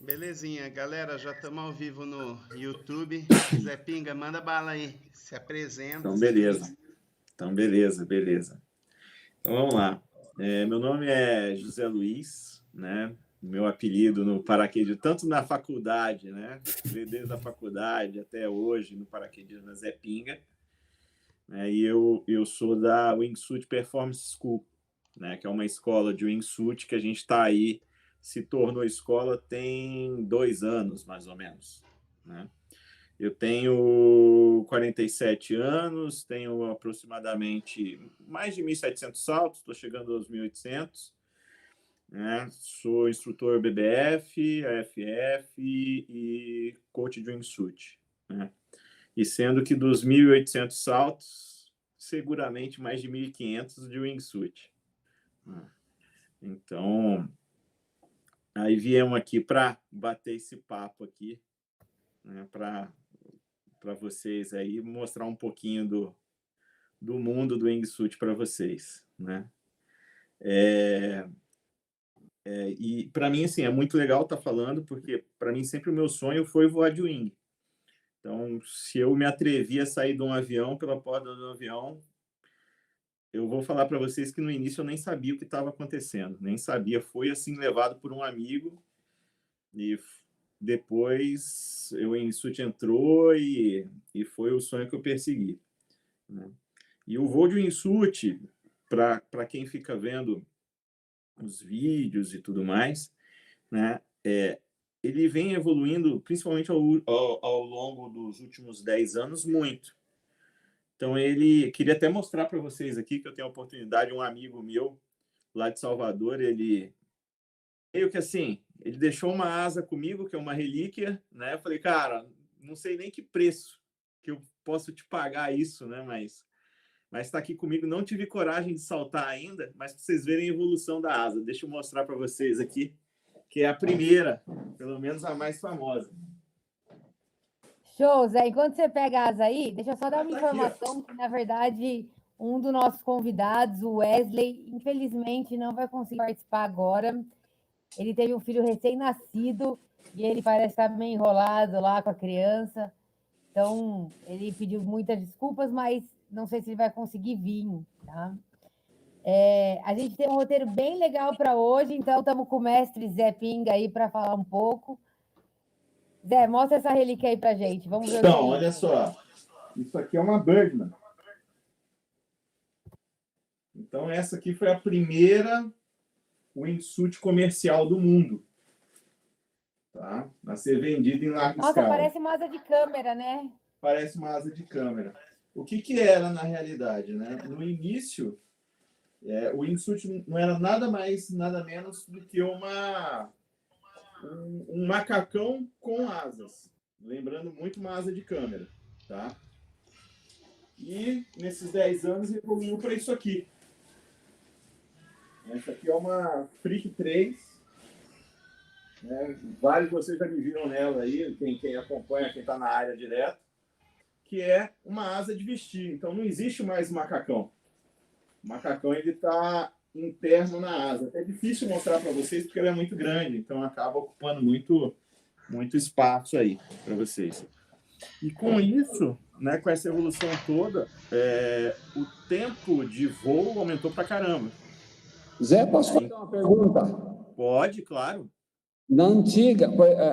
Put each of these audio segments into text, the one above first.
Belezinha, galera, já estamos ao vivo no YouTube. Zé Pinga, manda bala aí, se apresenta. Então, beleza. Beleza. Então, vamos lá. Meu nome é José Luiz, né? Meu apelido no paraquedismo, tanto na faculdade, né? Desde a faculdade até hoje, no paraquedismo é Zé Pinga. E eu sou da Wingsuit Performance School, né? Que é uma escola de wingsuit que a gente está aí, se tornou escola tem 2 anos, mais ou menos, né? Eu tenho 47 anos, tenho aproximadamente mais de 1.700 saltos, estou chegando aos 1.800, né? Sou instrutor BBF, AFF e coach de wingsuit, né? E sendo que dos 1.800 saltos, seguramente mais de 1.500 de wingsuit. Então, aí viemos aqui para bater esse papo aqui, né? Para vocês aí, mostrar um pouquinho do mundo do wingsuit para vocês, né? E para mim, assim, é muito legal estar falando, porque para mim sempre o meu sonho foi voar de wing. Então, se eu me atrevi a sair de um avião, pela porta do avião, eu vou falar para vocês que no início eu nem sabia o que estava acontecendo, nem sabia. Foi assim, levado por um amigo, e depois o wingsuit entrou e foi o sonho que eu persegui, né? E o voo de wingsuit, para quem fica vendo os vídeos e tudo mais, né? Ele vem evoluindo, principalmente ao longo dos últimos 10 anos, muito. Então, ele queria até mostrar para vocês aqui que eu tenho a oportunidade, um amigo meu lá de Salvador, ele meio que assim, ele deixou uma asa comigo, que é uma relíquia, né? Eu falei, cara, não sei nem que preço que eu posso te pagar isso, né? Mas está aqui comigo. Não tive coragem de saltar ainda, mas para vocês verem a evolução da asa. Deixa eu mostrar para vocês aqui, que é a primeira, pelo menos a mais famosa. Show, Zé. Enquanto você pega a asa aí, deixa eu só dar uma Tá informação aqui, que, na verdade, um dos nossos convidados, o Wesley, infelizmente não vai conseguir participar agora. Ele teve um filho recém-nascido e ele parece estar meio enrolado lá com a criança. Então, ele pediu muitas desculpas, mas não sei se ele vai conseguir vir, tá? A gente tem um roteiro bem legal para hoje, então estamos com o mestre Zé Pinga aí para falar um pouco. Zé, mostra essa relíquia aí para gente. Vamos ver então, o que é olha isso. só. Isso aqui é uma Birdman. Então, essa aqui foi a primeira wingsuit comercial do mundo, tá? A ser vendida em larga escala. Nossa, parece uma asa de câmera, né? Parece uma asa de câmera. O que era na realidade, né? No início, o wingsuit não era nada mais, nada menos do que um macacão com asas. Lembrando muito uma asa de câmera, tá? E nesses 10 anos evoluiu para isso aqui. Essa aqui é uma Freak 3. Né? Vários de vocês já me viram nela aí, quem acompanha, quem está na área direto, que é uma asa de vestir. Então não existe mais macacão. O macacão ele está interno na asa. É difícil mostrar para vocês porque ele é muito grande, então acaba ocupando muito espaço aí para vocês. E com isso, né, com essa evolução toda, o tempo de voo aumentou para caramba. Zé, posso fazer uma pergunta? Pode, claro. Na antiga,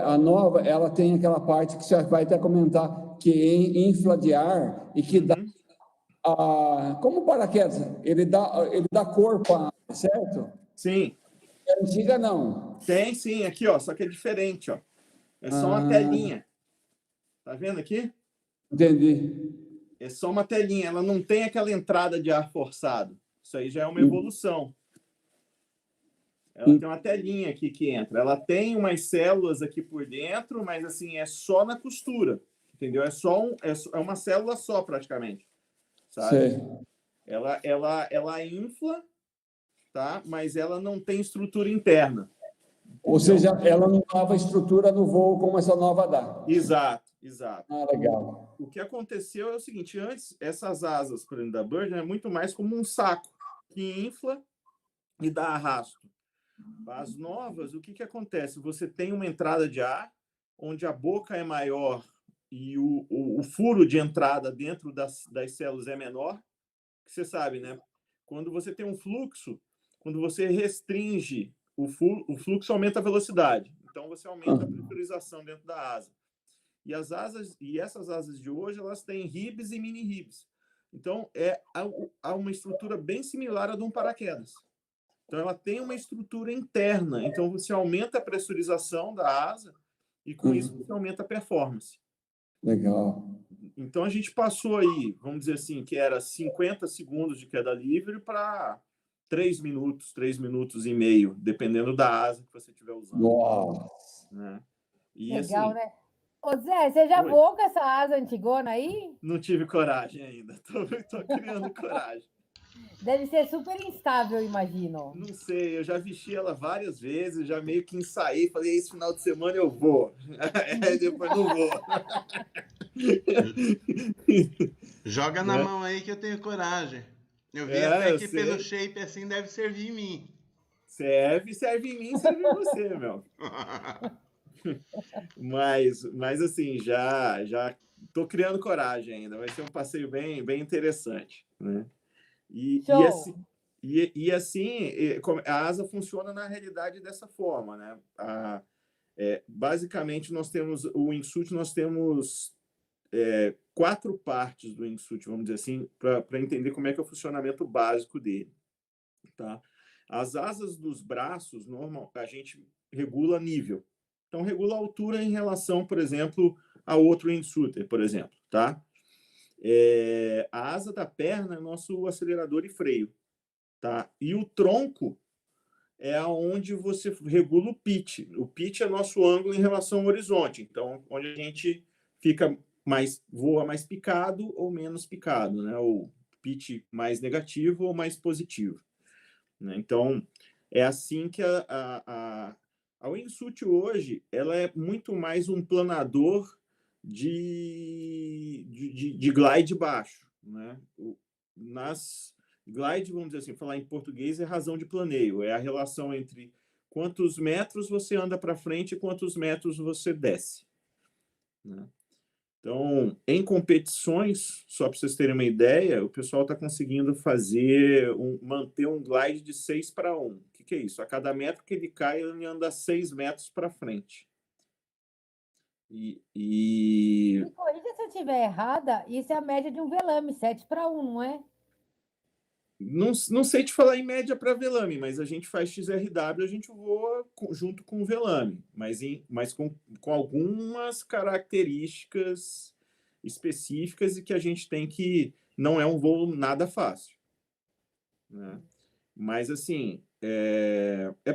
a nova, ela tem aquela parte que você vai até comentar, que infla de ar e que dá... como paraquedas, ele dá corpo à asa, certo? Sim. A antiga, não. Tem, sim. Aqui, ó, só que é diferente, ó. É só uma telinha. Tá vendo aqui? Entendi. É só uma telinha. Ela não tem aquela entrada de ar forçado. Isso aí já é uma evolução. Ela tem uma telinha aqui que entra. Ela tem umas células aqui por dentro, mas assim, é só na costura. Entendeu? É uma célula só, praticamente. Sabe? Sei. Ela infla, tá? Mas ela não tem estrutura interna. Ou seja, ela não dava estrutura no voo como essa nova dá. Exato. Legal. O que aconteceu é o seguinte, antes, essas asas, por exemplo, da Bird, é muito mais como um saco que infla e dá arrasto. As novas, o que que acontece? Você tem uma entrada de ar, onde a boca é maior e o furo de entrada dentro das células é menor, que você sabe, né? Quando você tem um fluxo, quando você restringe o fluxo aumenta a velocidade. Então, você aumenta a pressurização dentro da asa. E essas asas de hoje, elas têm ribs e mini ribs. Então, há uma estrutura bem similar à de um paraquedas. Então, ela tem uma estrutura interna. Então, você aumenta a pressurização da asa e, com isso, você aumenta a performance. Legal. Então, a gente passou aí, vamos dizer assim, que era 50 segundos de queda livre para 3 minutos e meio, dependendo da asa que você estiver usando. Nossa. Né? E, Legal, assim, né? Ô Zé, você já Oi. voou com essa asa antigona aí? não tive coragem ainda. Tô criando coragem. Deve ser super instável, imagino. Não sei, eu já vesti ela várias vezes, já meio que ensaiei, falei, esse final de semana eu vou. Aí depois não vou. Joga na Né? mão aí que eu tenho coragem. Eu vi É, até eu que sei. pelo shape assim deve servir em mim. Serve em mim, serve em você, meu. Mas assim, já tô criando coragem ainda. Vai ser um passeio bem interessante, né? E Show! assim, a asa funciona na realidade dessa forma, né? Basicamente, nós temos o wingsuit, nós temos 4 partes do wingsuit, vamos dizer assim, para entender como é que é o funcionamento básico dele, tá? As asas dos braços, normal, a gente regula nível. Então, regula a altura em relação, por exemplo, a outro wingsuiter, por exemplo, tá? A asa da perna é nosso acelerador e freio, tá? E o tronco é aonde você regula o pitch. O pitch é nosso ângulo em relação ao horizonte. Então, onde a gente voa mais picado ou menos picado, né? Ou pitch mais negativo ou mais positivo, né? Então, é assim que a wingsuit hoje, ela é muito mais um planador de glide baixo, né? Glide, vamos dizer assim, falar em português, é razão de planeio, é a relação entre quantos metros você anda para frente e quantos metros você desce, né? Então, em competições, só para vocês terem uma ideia, o pessoal está conseguindo manter um glide de 6:1. O que é isso? A cada metro que ele cai, ele anda 6 metros para frente. Me corrija se eu estiver errada, isso é a média de um velame, 7:1, não é? Não sei te falar em média para velame, mas a gente faz XRW, a gente voa junto com o velame, mas com algumas características específicas e que a gente tem que... Não é um voo nada fácil, né? Mas, assim,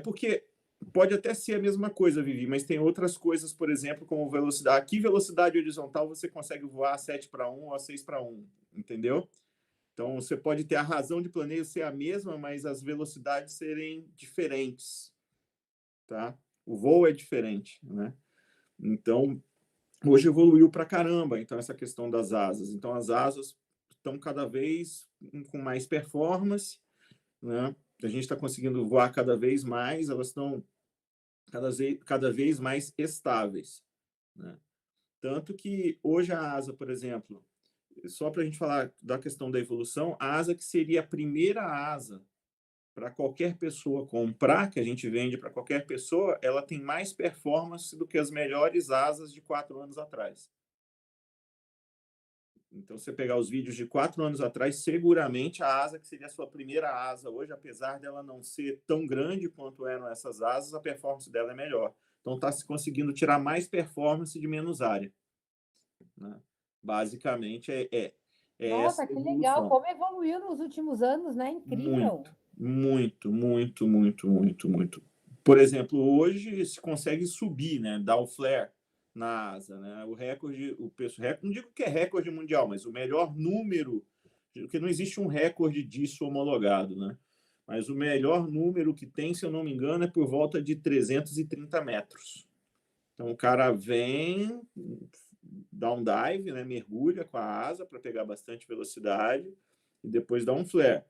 porque pode até ser a mesma coisa, Vivi, mas tem outras coisas, por exemplo, como velocidade. Aqui, velocidade horizontal, você consegue voar a 7:1 ou a 6:1, entendeu? Então, você pode ter a razão de planeio ser a mesma, mas as velocidades serem diferentes, tá? O voo é diferente, né? Então, hoje evoluiu para caramba, então, essa questão das asas. Então, as asas estão cada vez com mais performance, né? A gente está conseguindo voar cada vez mais, elas estão cada vez mais estáveis, né? Tanto que hoje a asa, por exemplo, só para a gente falar da questão da evolução, a asa que seria a primeira asa para qualquer pessoa comprar, que a gente vende para qualquer pessoa, ela tem mais performance do que as melhores asas de 4 anos atrás. Então, você pegar os vídeos de 4 anos atrás, seguramente a asa que seria a sua primeira asa hoje, apesar dela não ser tão grande quanto eram essas asas, a performance dela é melhor. Então, está se conseguindo tirar mais performance de menos área, né? Basicamente, essa Nossa, a que legal! evolução. Como evoluiu nos últimos anos, né? Incrível! Muito. Por exemplo, hoje se consegue subir, né? Dar o flare na asa, né? O recorde, não digo que é recorde mundial, mas o melhor número, porque não existe um recorde disso homologado, né? Mas o melhor número que tem, se eu não me engano, é por volta de 330 metros. Então o cara vem, dá um dive, né? Mergulha com a asa para pegar bastante velocidade e depois dá um flare.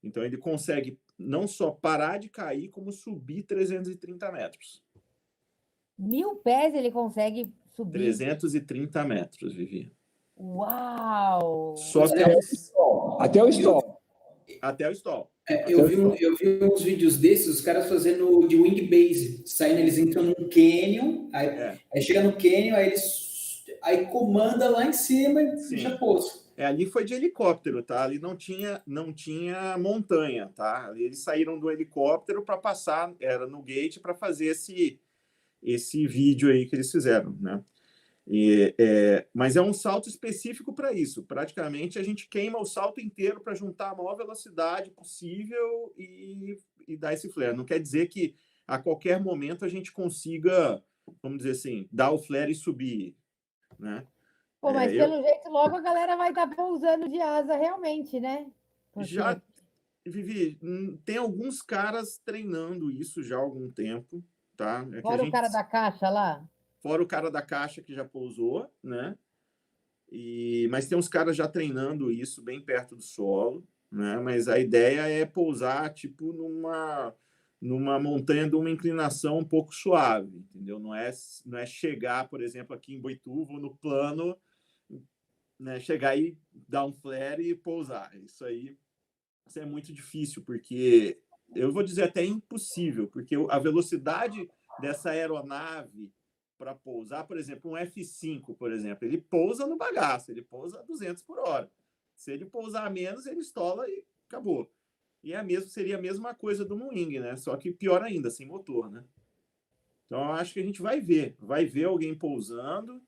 Então, ele consegue não só parar de cair, como subir 330 metros. 1000 pés ele consegue subir. 330 metros, Vivi. Uau! Só que Até o stall. até o stall. Eu vi uns vídeos desses, os caras fazendo de wing base, saindo, eles entram num canyon, aí chega no canyon, aí comanda lá em cima e já pousa. Ali foi de helicóptero, tá? Ali não tinha montanha, tá? Ali eles saíram do helicóptero para passar, era no gate para fazer esse vídeo aí que eles fizeram, né? Mas é um salto específico para isso. Praticamente a gente queima o salto inteiro para juntar a maior velocidade possível e dar esse flare. Não quer dizer que a qualquer momento a gente consiga, vamos dizer assim, dar o flare e subir, né? Pô, mas pelo jeito logo a galera vai estar pousando de asa realmente, né? Já, Vivi, tem alguns caras treinando isso já há algum tempo, tá? Fora o cara da caixa lá? Fora o cara da caixa que já pousou, né? Mas tem uns caras já treinando isso bem perto do solo, né? Mas a ideia é pousar tipo numa montanha de uma inclinação um pouco suave, entendeu? Não é chegar, por exemplo, aqui em Boituva, no plano, né? Chegar e dar um flare e pousar. Isso é muito difícil, porque eu vou dizer até impossível, porque a velocidade dessa aeronave para pousar, por exemplo, um F-5, por exemplo, ele pousa no bagaço, ele pousa a 200 por hora. Se ele pousar menos, ele estola e acabou. E seria a mesma coisa do Moing, né? Só que pior ainda, sem motor, né? Então, eu acho que a gente vai ver alguém pousando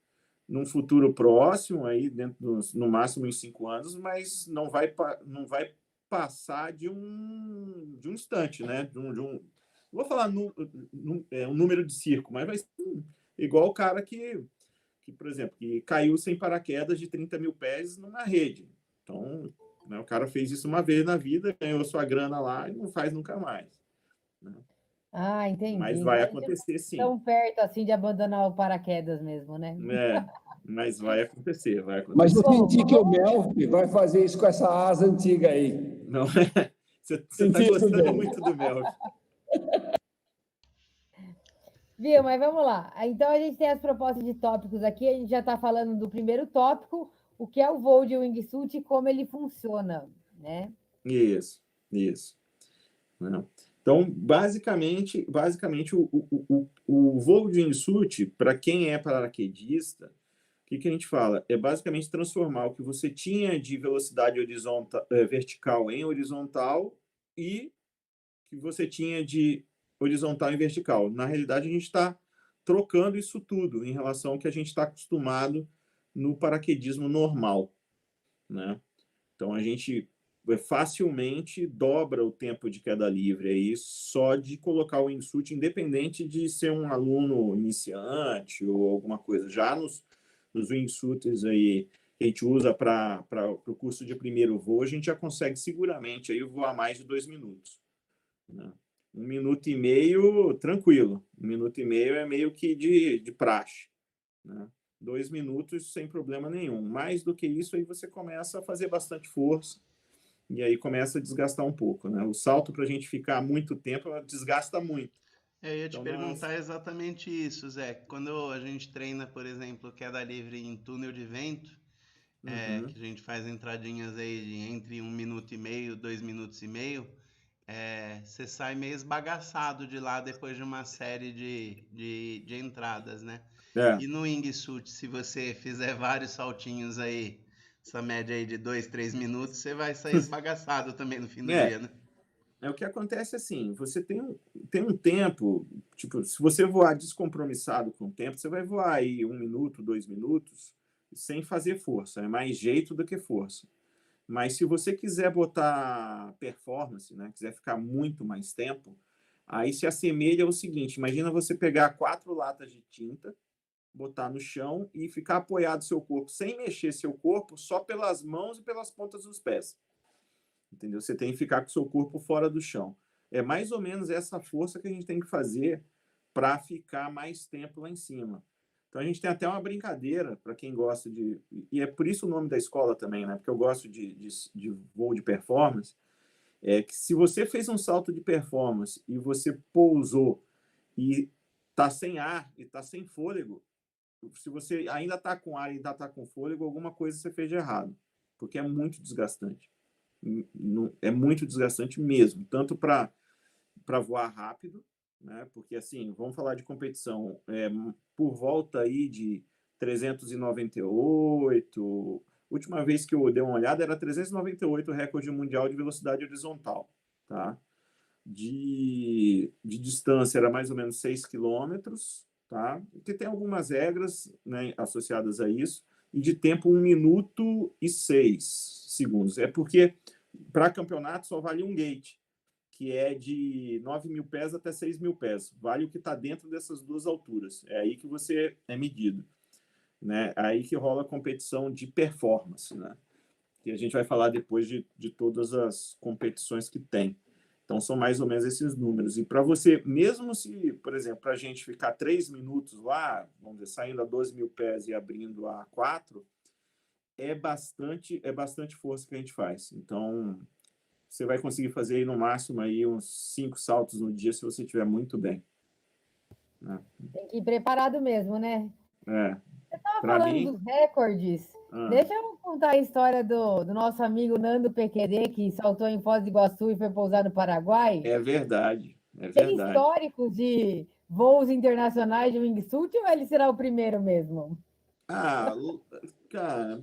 num futuro próximo, aí no máximo em 5 anos, mas não vai passar de um instante, né? Não vou falar um número de circo, mas vai ser igual o cara que, por exemplo, que caiu sem paraquedas de 30 mil pés numa rede. Então, né, o cara fez isso uma vez na vida, ganhou sua grana lá e não faz nunca mais. Né? Ah, entendi. Mas vai acontecer, sim. Tão perto assim de abandonar o paraquedas mesmo, né? Mas vai acontecer, Mas eu senti que o Melfi vai fazer isso com essa asa antiga aí. Não, você está gostando muito do Melfi. Viu, mas vamos lá. Então a gente tem as propostas de tópicos aqui, a gente já está falando do primeiro tópico, o que é o voo de wingsuit e como ele funciona, né? Isso. Né? Então, basicamente o voo de wingsuit, para quem é paraquedista, o que a gente fala? É basicamente transformar o que você tinha de velocidade vertical em horizontal e que você tinha de horizontal em vertical. Na realidade, a gente está trocando isso tudo em relação ao que a gente está acostumado no paraquedismo normal, né? Então, a gente facilmente dobra o tempo de queda livre aí só de colocar o wingsuit, independente de ser um aluno iniciante ou alguma coisa. Já nos wingsuits aí que a gente usa para o curso de primeiro voo, a gente já consegue seguramente aí voar mais de 2 minutos. Né? 1 minuto e meio, tranquilo. 1 minuto e meio é meio que de praxe. Né? 2 minutos sem problema nenhum. Mais do que isso, aí você começa a fazer bastante força e aí começa a desgastar um pouco. Né? O salto, para a gente ficar muito tempo, desgasta muito. Eu ia te perguntar exatamente isso, Zé. Quando a gente treina, por exemplo, queda livre em túnel de vento, que a gente faz entradinhas aí de entre 1 minuto e meio, 2 minutos e meio, você sai meio esbagaçado de lá depois de uma série de entradas, né? E no wingsuit, se você fizer vários saltinhos aí, essa média aí de 2, 3 minutos, você vai sair esbagaçado também no fim do dia, né? O que acontece assim, você tem um tempo, tipo, se você voar descompromissado com o tempo, você vai voar aí 1 minuto, 2 minutos, sem fazer força, é mais jeito do que força. Mas se você quiser botar performance, né, quiser ficar muito mais tempo, aí se assemelha ao seguinte, imagina você pegar 4 latas de tinta, botar no chão e ficar apoiado seu corpo, sem mexer seu corpo, só pelas mãos e pelas pontas dos pés. Entendeu? Você tem que ficar com o seu corpo fora do chão. É mais ou menos essa força que a gente tem que fazer para ficar mais tempo lá em cima. Então, a gente tem até uma brincadeira, para quem gosta de... E é por isso o nome da escola também, né? Porque eu gosto de voo de performance. é que se você fez um salto de performance e você pousou e está sem ar e está sem fôlego, se você ainda está com ar e ainda está com fôlego, alguma coisa você fez de errado, porque é muito desgastante. É muito desgastante mesmo, tanto para voar rápido, né? Porque assim, vamos falar de competição, por volta aí de 398, última vez que eu dei uma olhada era 398 o recorde mundial de velocidade horizontal, tá? De distância era mais ou menos 6 quilômetros, tá? Que tem algumas regras, né, associadas a isso, e de tempo 1 minuto e 6 segundos. É porque para campeonato só vale um gate, que é de 9.000 pés até 6.000 pés. Vale o que está dentro dessas duas alturas. É aí que você é medido, né? Aí que rola a competição de performance, né? Que a gente vai falar depois de todas as competições que tem. Então, são mais ou menos esses números. E para você, mesmo se, por exemplo, para a gente ficar 3 minutos lá, vamos dizer, saindo a 12.000 pés e abrindo a 4, é bastante força que a gente faz. Então, você vai conseguir fazer aí no máximo aí uns 5 saltos no dia se você estiver muito bem. Né? Tem que ir preparado mesmo, né? Você estava falando dos recordes. Deixa eu contar a história do nosso amigo Nando PQD, que saltou em Foz do Iguaçu e foi pousar no Paraguai. É verdade. Tem histórico de voos internacionais de wingsuit ou ele será o primeiro mesmo? Cara,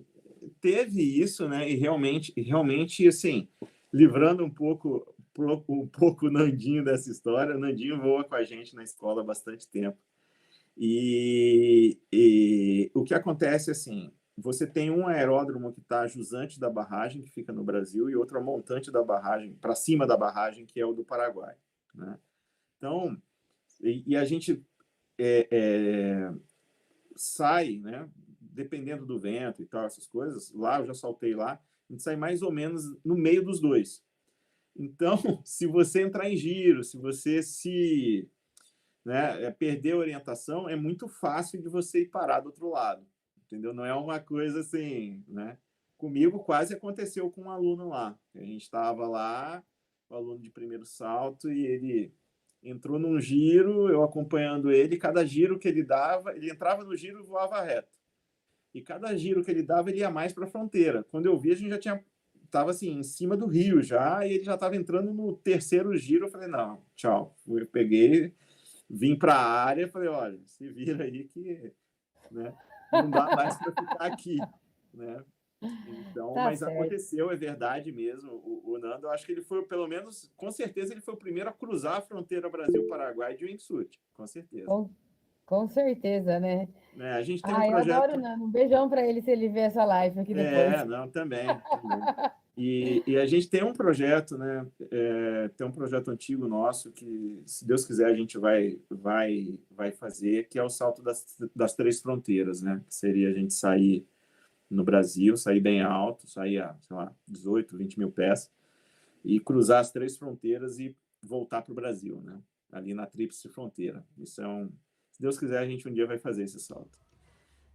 teve isso, né? E realmente, assim, livrando um pouco o Nandinho dessa história, o Nandinho voa com a gente na escola há bastante tempo. E o que acontece, assim, você tem um aeródromo que está jusante da barragem, que fica no Brasil, e outro montante da barragem, para cima da barragem, que é o do Paraguai. Né? Então, e a gente sai, né? Dependendo do vento e tal, essas coisas, lá eu já saltei lá, a gente sai mais ou menos no meio dos dois. Então, se você entrar em giro, se você perder a orientação, é muito fácil de você ir parar do outro lado, entendeu? Não é uma coisa assim, né? Comigo quase aconteceu com um aluno lá. A gente estava lá, o aluno de primeiro salto, e ele entrou num giro, eu acompanhando ele, cada giro que ele dava, ele entrava no giro e voava reto. E cada giro que ele dava, ele ia mais para a fronteira. Quando eu vi, a gente já estava assim, em cima do rio já, e ele já estava entrando no terceiro giro. Eu falei, não, tchau. Eu peguei, vim para a área, falei, olha, se vira aí que, né, não dá mais para ficar aqui, né? Então, Tá mas certo. aconteceu, é verdade mesmo. O Nando, eu acho que ele foi, pelo menos, com certeza, ele foi o primeiro a cruzar a fronteira Brasil-Paraguai de wingsuit, com certeza. Com certeza, né? A gente tem um eu projeto. adoro o Nando. Um beijão para ele se ele ver essa live aqui depois. Também. E a gente tem um projeto, né? Tem um projeto antigo nosso que, se Deus quiser, a gente vai fazer, que é o salto das 3 fronteiras, né? Que seria a gente sair no Brasil, sair bem alto, sair a, sei lá, 18, 20 mil pés, e cruzar as 3 fronteiras e voltar para o Brasil, né? Ali na tríplice fronteira. Isso se Deus quiser, a gente um dia vai fazer esse salto.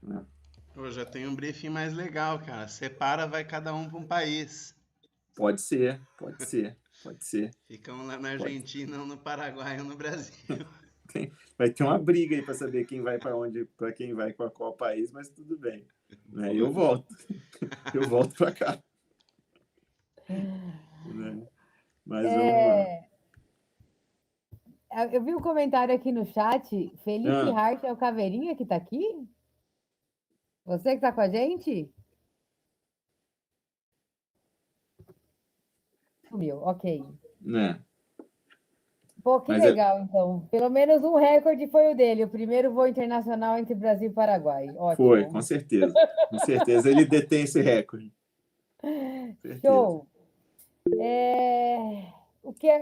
Né? Pô, já tem um briefing mais legal, cara. Separa, vai cada um para um país. Pode ser. Fica um lá na Argentina, um no Paraguai, um no Brasil. Vai ter uma briga aí para saber quem vai para onde, para quem vai para qual país, mas tudo bem. Né? Eu volto para cá. Né? Mas vamos lá. Eu vi um comentário aqui no chat. Felipe Hart é o Caveirinha que está aqui? Você que está com a gente? Sumiu, ok. Pô, que legal, então. Pelo menos um recorde foi o dele, o primeiro voo internacional entre Brasil e Paraguai. Ótimo. Foi, com certeza. Com certeza ele detém esse recorde. Show!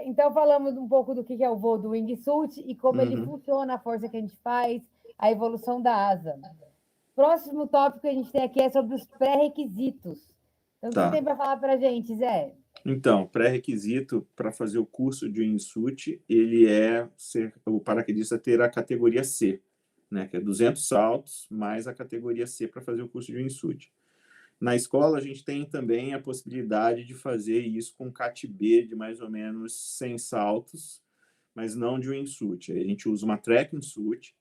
Então, falamos um pouco do que é o voo do wingsuit e como ele funciona, a força que a gente faz, a evolução da asa. Próximo tópico que a gente tem aqui é sobre os pré-requisitos. Então, o que você tem para falar para a gente, Zé? Então, pré-requisito para fazer o curso de wingsuit, o paraquedista ter a categoria C, né, que é 200 saltos, mais a categoria C para fazer o curso de wingsuit. Na escola, a gente tem também a possibilidade de fazer isso com CAT-B de mais ou menos 100 saltos, mas não de wingsuit. Aí a gente usa uma trekking suit,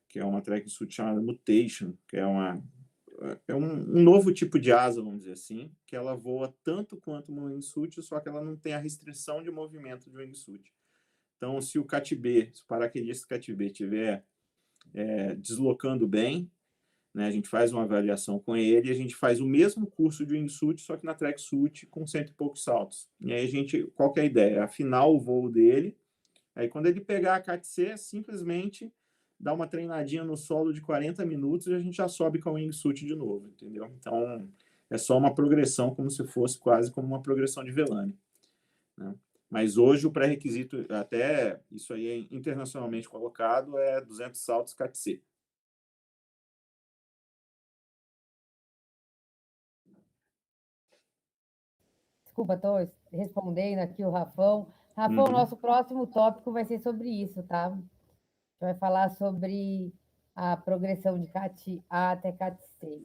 que é uma trekking suit chamada Mutation, que é um novo tipo de asa, vamos dizer assim, que ela voa tanto quanto uma wingsuit, só que ela não tem a restrição de movimento de wingsuit. Então, se o CAT-B, se o paraquedista CAT-B estiver deslocando bem, né, a gente faz uma avaliação com ele e a gente faz o mesmo curso de wingsuit, só que na tracksuit com 100 e poucos saltos. E aí qual que é a ideia? Afinar o voo dele, aí quando ele pegar a CAT-C, simplesmente dá uma treinadinha no solo de 40 minutos e a gente já sobe com o wingsuit de novo, entendeu? Então, é só uma progressão, como se fosse quase como uma progressão de Vellani, né? Mas hoje o pré-requisito, até isso aí é internacionalmente colocado, é 200 saltos CAT-C. Desculpa, estou respondendo aqui o Rafão. Rafão, nosso próximo tópico vai ser sobre isso, tá? A gente vai falar sobre a progressão de CAT-A até CAT-C.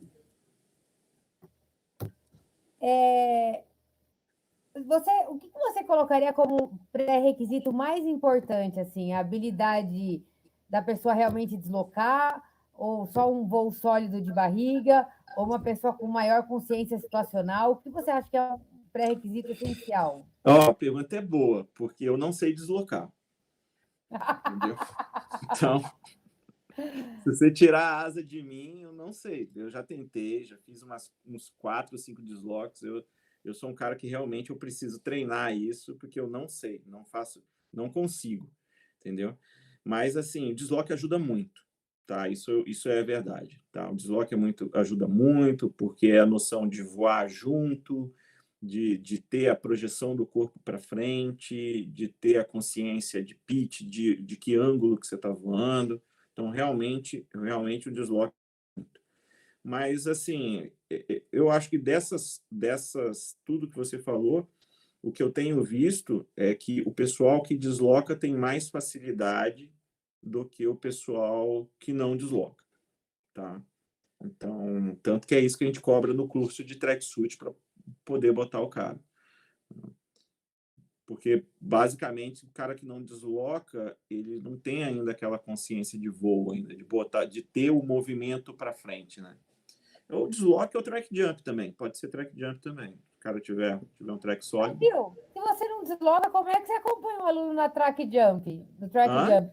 O que você colocaria como pré-requisito mais importante, assim, a habilidade da pessoa realmente deslocar, ou só um voo sólido de barriga, ou uma pessoa com maior consciência situacional? O que você acha que é um pré-requisito essencial? A pergunta é boa, porque eu não sei deslocar. Entendeu? Então, se você tirar a asa de mim, eu não sei. Eu já tentei, já fiz uns 4 ou 5 desloques. Eu sou um cara que realmente eu preciso treinar isso, porque eu não sei, não consigo, entendeu? Mas, assim, o desloque ajuda muito, tá? Isso é verdade, tá? O desloque ajuda muito, porque é a noção de voar junto, de ter a projeção do corpo para frente, de ter a consciência de pitch, de que ângulo que você está voando. Então, realmente o desloque. Mas, assim, eu acho que dessas tudo que você falou, o que eu tenho visto é que o pessoal que desloca tem mais facilidade do que o pessoal que não desloca, tá? Então, tanto que é isso que a gente cobra no curso de tracksuit para poder botar o cara. Porque, basicamente, o cara que não desloca, ele não tem ainda aquela consciência de voo ainda, de ter o movimento para frente, né? Ou desloque ou track jump também. Pode ser track jump também. Se o cara tiver um track sólido. Viu? Se você não desloca, como é que você acompanha o aluno na track jump? No track jump?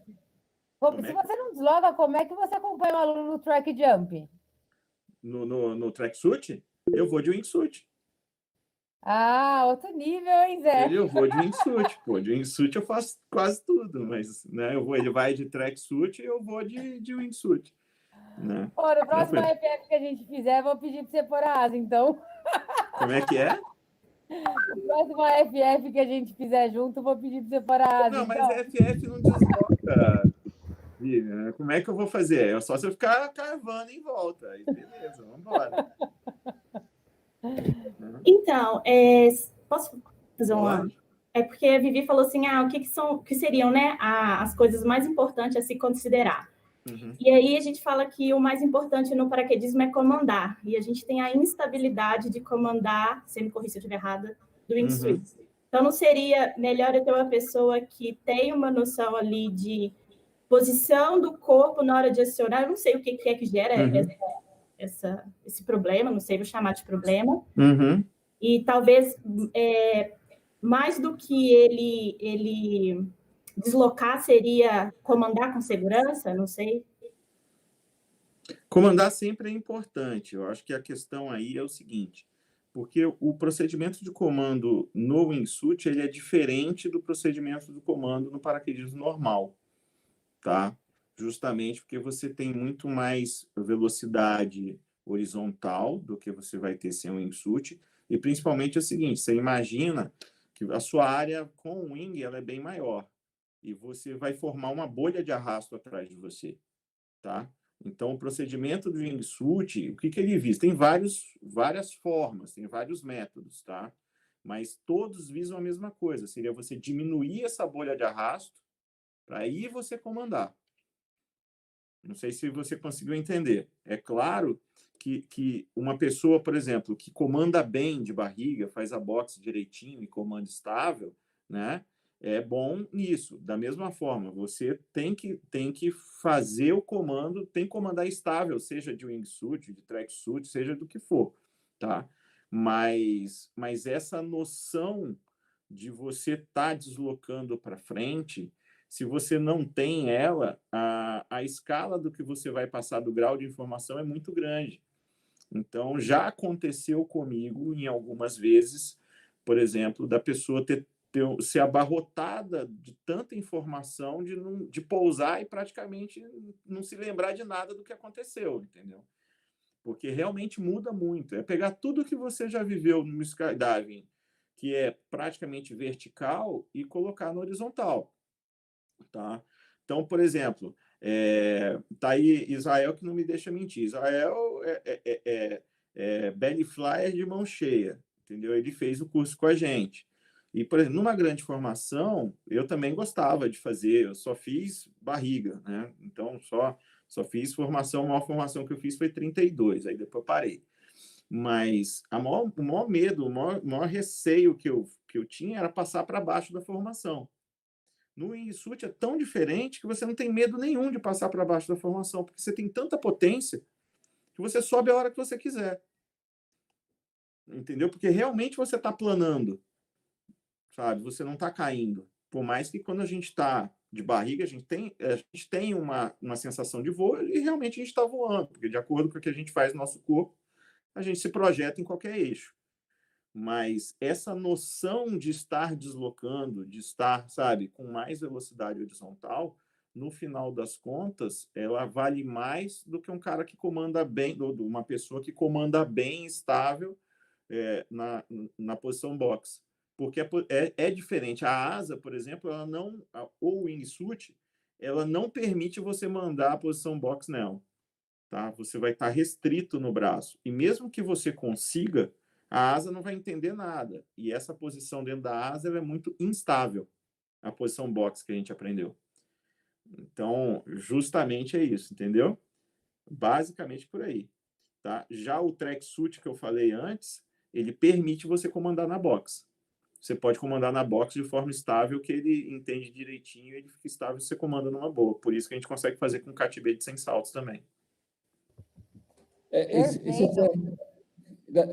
Se você não desloca, como é que você acompanha o aluno no track jump? No tracksuit, eu vou de wingsuit. Ah, outro nível, hein, Zé? Eu vou de wingsuit. Pô, de wingsuit eu faço quase tudo, mas, né, ele vai de tracksuit e eu vou de wingsuit. Né? Pô, no próximo FF que a gente fizer, vou pedir para você pôr a asa, então. Como é que é? No próximo FF que a gente fizer junto, vou pedir para você pôr a asa. Não, mas FF não desloca. Como é que eu vou fazer? É só se eu ficar carvando em volta. Aí, beleza, vamos embora. Então, posso fazer uma... É porque a Vivi falou assim, o que seriam, né, as coisas mais importantes a se considerar. Uhum. E aí a gente fala que o mais importante no paraquedismo é comandar. E a gente tem a instabilidade de comandar, você me corrija se eu estiver errada, do wingsuit. Uhum. Então, não seria melhor eu ter uma pessoa que tem uma noção ali de posição do corpo na hora de acionar? Eu não sei o que é que gera esse problema, não sei, vou chamar de problema. Uhum. E talvez, mais do que ele deslocar, seria comandar com segurança, não sei. Comandar sempre é importante. Eu acho que a questão aí é o seguinte, porque o procedimento de comando no wingsuit, ele é diferente do procedimento do comando no paraquedismo normal, tá? Justamente porque você tem muito mais velocidade horizontal do que você vai ter sem o wingsuit, e principalmente é o seguinte, você imagina que a sua área com o wing ela é bem maior, e você vai formar uma bolha de arrasto atrás de você, tá? Então, o procedimento do wingsuit, o que ele visa? Tem várias formas, tem vários métodos, tá? Mas todos visam a mesma coisa, seria você diminuir essa bolha de arrasto para aí você comandar. Não sei se você conseguiu entender. É claro que uma pessoa, por exemplo, que comanda bem de barriga, faz a boxe direitinho e comanda estável, né? É bom nisso. Da mesma forma, você tem que fazer o comando, tem que comandar estável, seja de wingsuit, de tracksuit, seja do que for, tá? Mas essa noção de você estar deslocando para frente, se você não tem ela, a escala do que você vai passar do grau de informação é muito grande. Então, já aconteceu comigo em algumas vezes, por exemplo, da pessoa ser abarrotada de tanta informação, de pousar e praticamente não se lembrar de nada do que aconteceu, entendeu? Porque realmente muda muito. É pegar tudo que você já viveu no skydiving, que é praticamente vertical, e colocar no horizontal, tá? Então, por exemplo, tá aí Israel que não me deixa mentir. Israel é belly flyer de mão cheia, entendeu? Ele fez o curso com a gente. E, por exemplo, numa grande formação, eu também gostava de fazer, eu só fiz barriga, né? Então, só fiz formação, a maior formação que eu fiz foi 32, aí depois parei. Mas o maior medo, o maior receio que eu tinha era passar para baixo da formação. No wingsuit é tão diferente que você não tem medo nenhum de passar para baixo da formação, porque você tem tanta potência que você sobe a hora que você quiser. Entendeu? Porque realmente você está planando, sabe? Você não está caindo. Por mais que quando a gente está de barriga, a gente tem uma sensação de voo e realmente a gente está voando, porque de acordo com o que a gente faz no nosso corpo, a gente se projeta em qualquer eixo. Mas essa noção de estar deslocando, de estar, sabe, com mais velocidade horizontal, no final das contas, ela vale mais do que um cara que comanda bem, uma pessoa que comanda bem, estável, na posição box. Porque é diferente. A asa, por exemplo, ela não, ou o wingsuit, ela não permite você mandar a posição box nela. Tá? Você vai estar restrito no braço. E mesmo que você consiga, a asa não vai entender nada. E essa posição dentro da asa ela é muito instável, a posição box que a gente aprendeu. Então, justamente é isso, entendeu? Basicamente por aí. Tá? Já o tracksuit que eu falei antes, ele permite você comandar na box. Você pode comandar na box de forma estável, que ele entende direitinho, ele fica estável e você comanda numa boa. Por isso que a gente consegue fazer com catibete sem saltos também.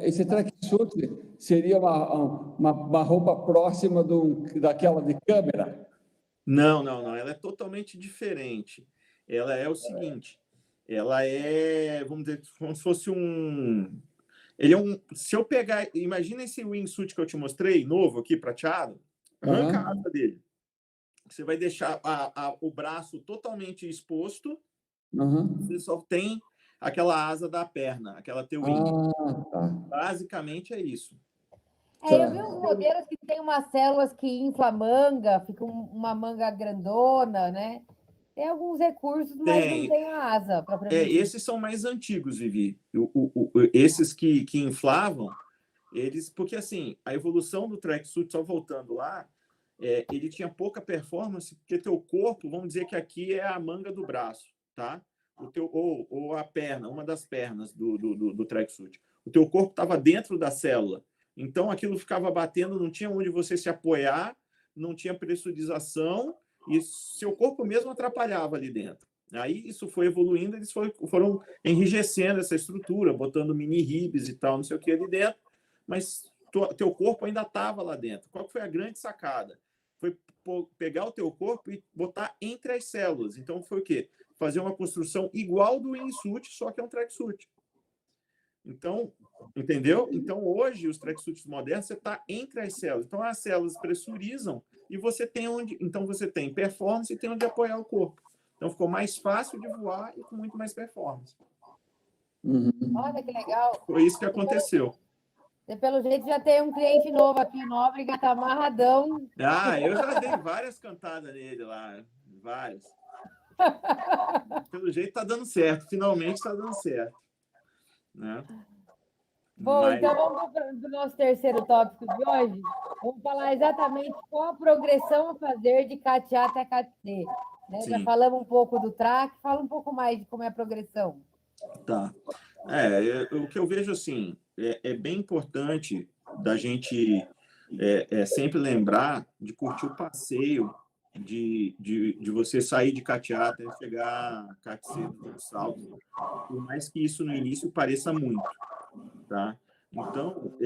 Esse tracksuit seria uma roupa próxima daquela de câmera? Não. Ela é totalmente diferente. Ela é o seguinte, ela é, vamos dizer, como se fosse se eu pegar, imagina esse wingsuit que eu te mostrei, novo aqui, prateado, arranca a asa dele. Você vai deixar o braço totalmente exposto, você só tem aquela asa da perna, aquela tailwing. Tá. Basicamente é isso. Eu vi uns modelos que tem umas células que infla a manga, fica uma manga grandona, né? Tem alguns recursos, mas não tem a asa propriamente. Esses são mais antigos, Vivi. Esses que inflavam, porque assim, a evolução do tracksuit, só voltando lá, ele tinha pouca performance, porque teu corpo, vamos dizer que aqui é a manga do braço, tá? Ou a perna, uma das pernas do tracksuit. O teu corpo estava dentro da célula. Então, aquilo ficava batendo, não tinha onde você se apoiar, não tinha pressurização, e seu corpo mesmo atrapalhava ali dentro. Aí isso foi evoluindo, eles foram enrijecendo essa estrutura, botando mini ribs e tal, não sei o que ali dentro, mas teu corpo ainda estava lá dentro. Qual foi a grande sacada? Foi pegar o teu corpo e botar entre as células. Então, foi o quê? Fazer uma construção igual do wingsuit, só que é um tracksuit. Então, entendeu? Então, hoje, os tracksuits modernos, você está entre as células. Então, as células pressurizam e você tem então você tem performance e tem onde apoiar o corpo. Então, ficou mais fácil de voar e com muito mais performance. Olha que legal. Foi isso que aconteceu. Pelo jeito, já tem um cliente novo aqui, Nóbrega, tá amarradão. Eu já dei várias cantadas nele lá, várias. Pelo jeito, tá dando certo. Finalmente, tá dando certo. Né? Bom, então vamos para o nosso terceiro tópico de hoje. Vamos falar exatamente qual a progressão a fazer de CAT A até CAT C. Né? Já falamos um pouco do track, fala um pouco mais de como é a progressão. Tá. O que eu vejo assim, é bem importante da gente sempre lembrar de curtir o passeio, de você sair de Catiá até chegar a Catecê do Salto, por mais que isso no início pareça muito, tá? Então,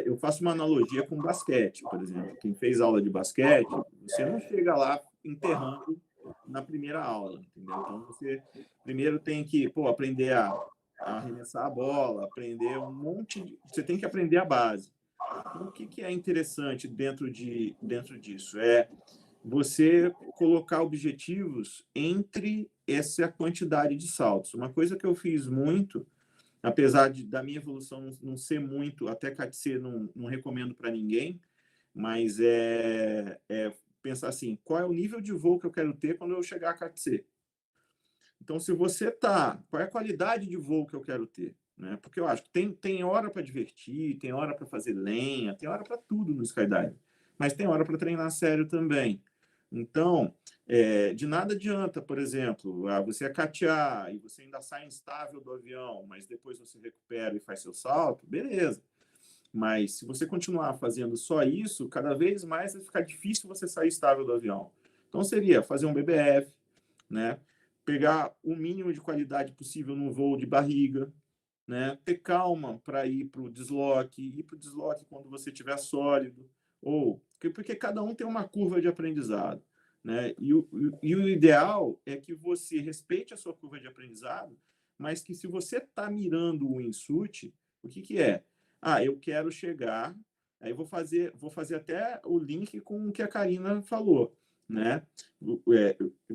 eu faço uma analogia com basquete, por exemplo. Quem fez aula de basquete, você não chega lá enterrando na primeira aula, entendeu? Então, você primeiro tem que aprender a arremessar a bola, aprender um monte de... Você tem que aprender a base. Então, o que é interessante dentro disso? É você colocar objetivos entre essa quantidade de saltos. Uma coisa que eu fiz muito, apesar da minha evolução não ser muito, até Catecê não recomendo para ninguém, mas pensar assim, qual é o nível de voo que eu quero ter quando eu chegar a Catecê? Então, se você qual é a qualidade de voo que eu quero ter? Né? Porque eu acho que tem hora para divertir, tem hora para fazer lenha, tem hora para tudo no skydive, mas tem hora para treinar sério também. Então, de nada adianta, por exemplo, você acatear e você ainda sai instável do avião, mas depois você recupera e faz seu salto, beleza. Mas se você continuar fazendo só isso, cada vez mais vai ficar difícil você sair estável do avião. Então, seria fazer um BBF, né? Pegar o mínimo de qualidade possível no voo de barriga, né? Ter calma para ir para o desloque, quando você estiver sólido, porque cada um tem uma curva de aprendizado, né? E o ideal é que você respeite a sua curva de aprendizado, mas que se você está mirando o wingsuit, o que é? Eu quero chegar, aí vou fazer até o link com o que a Karina falou, né?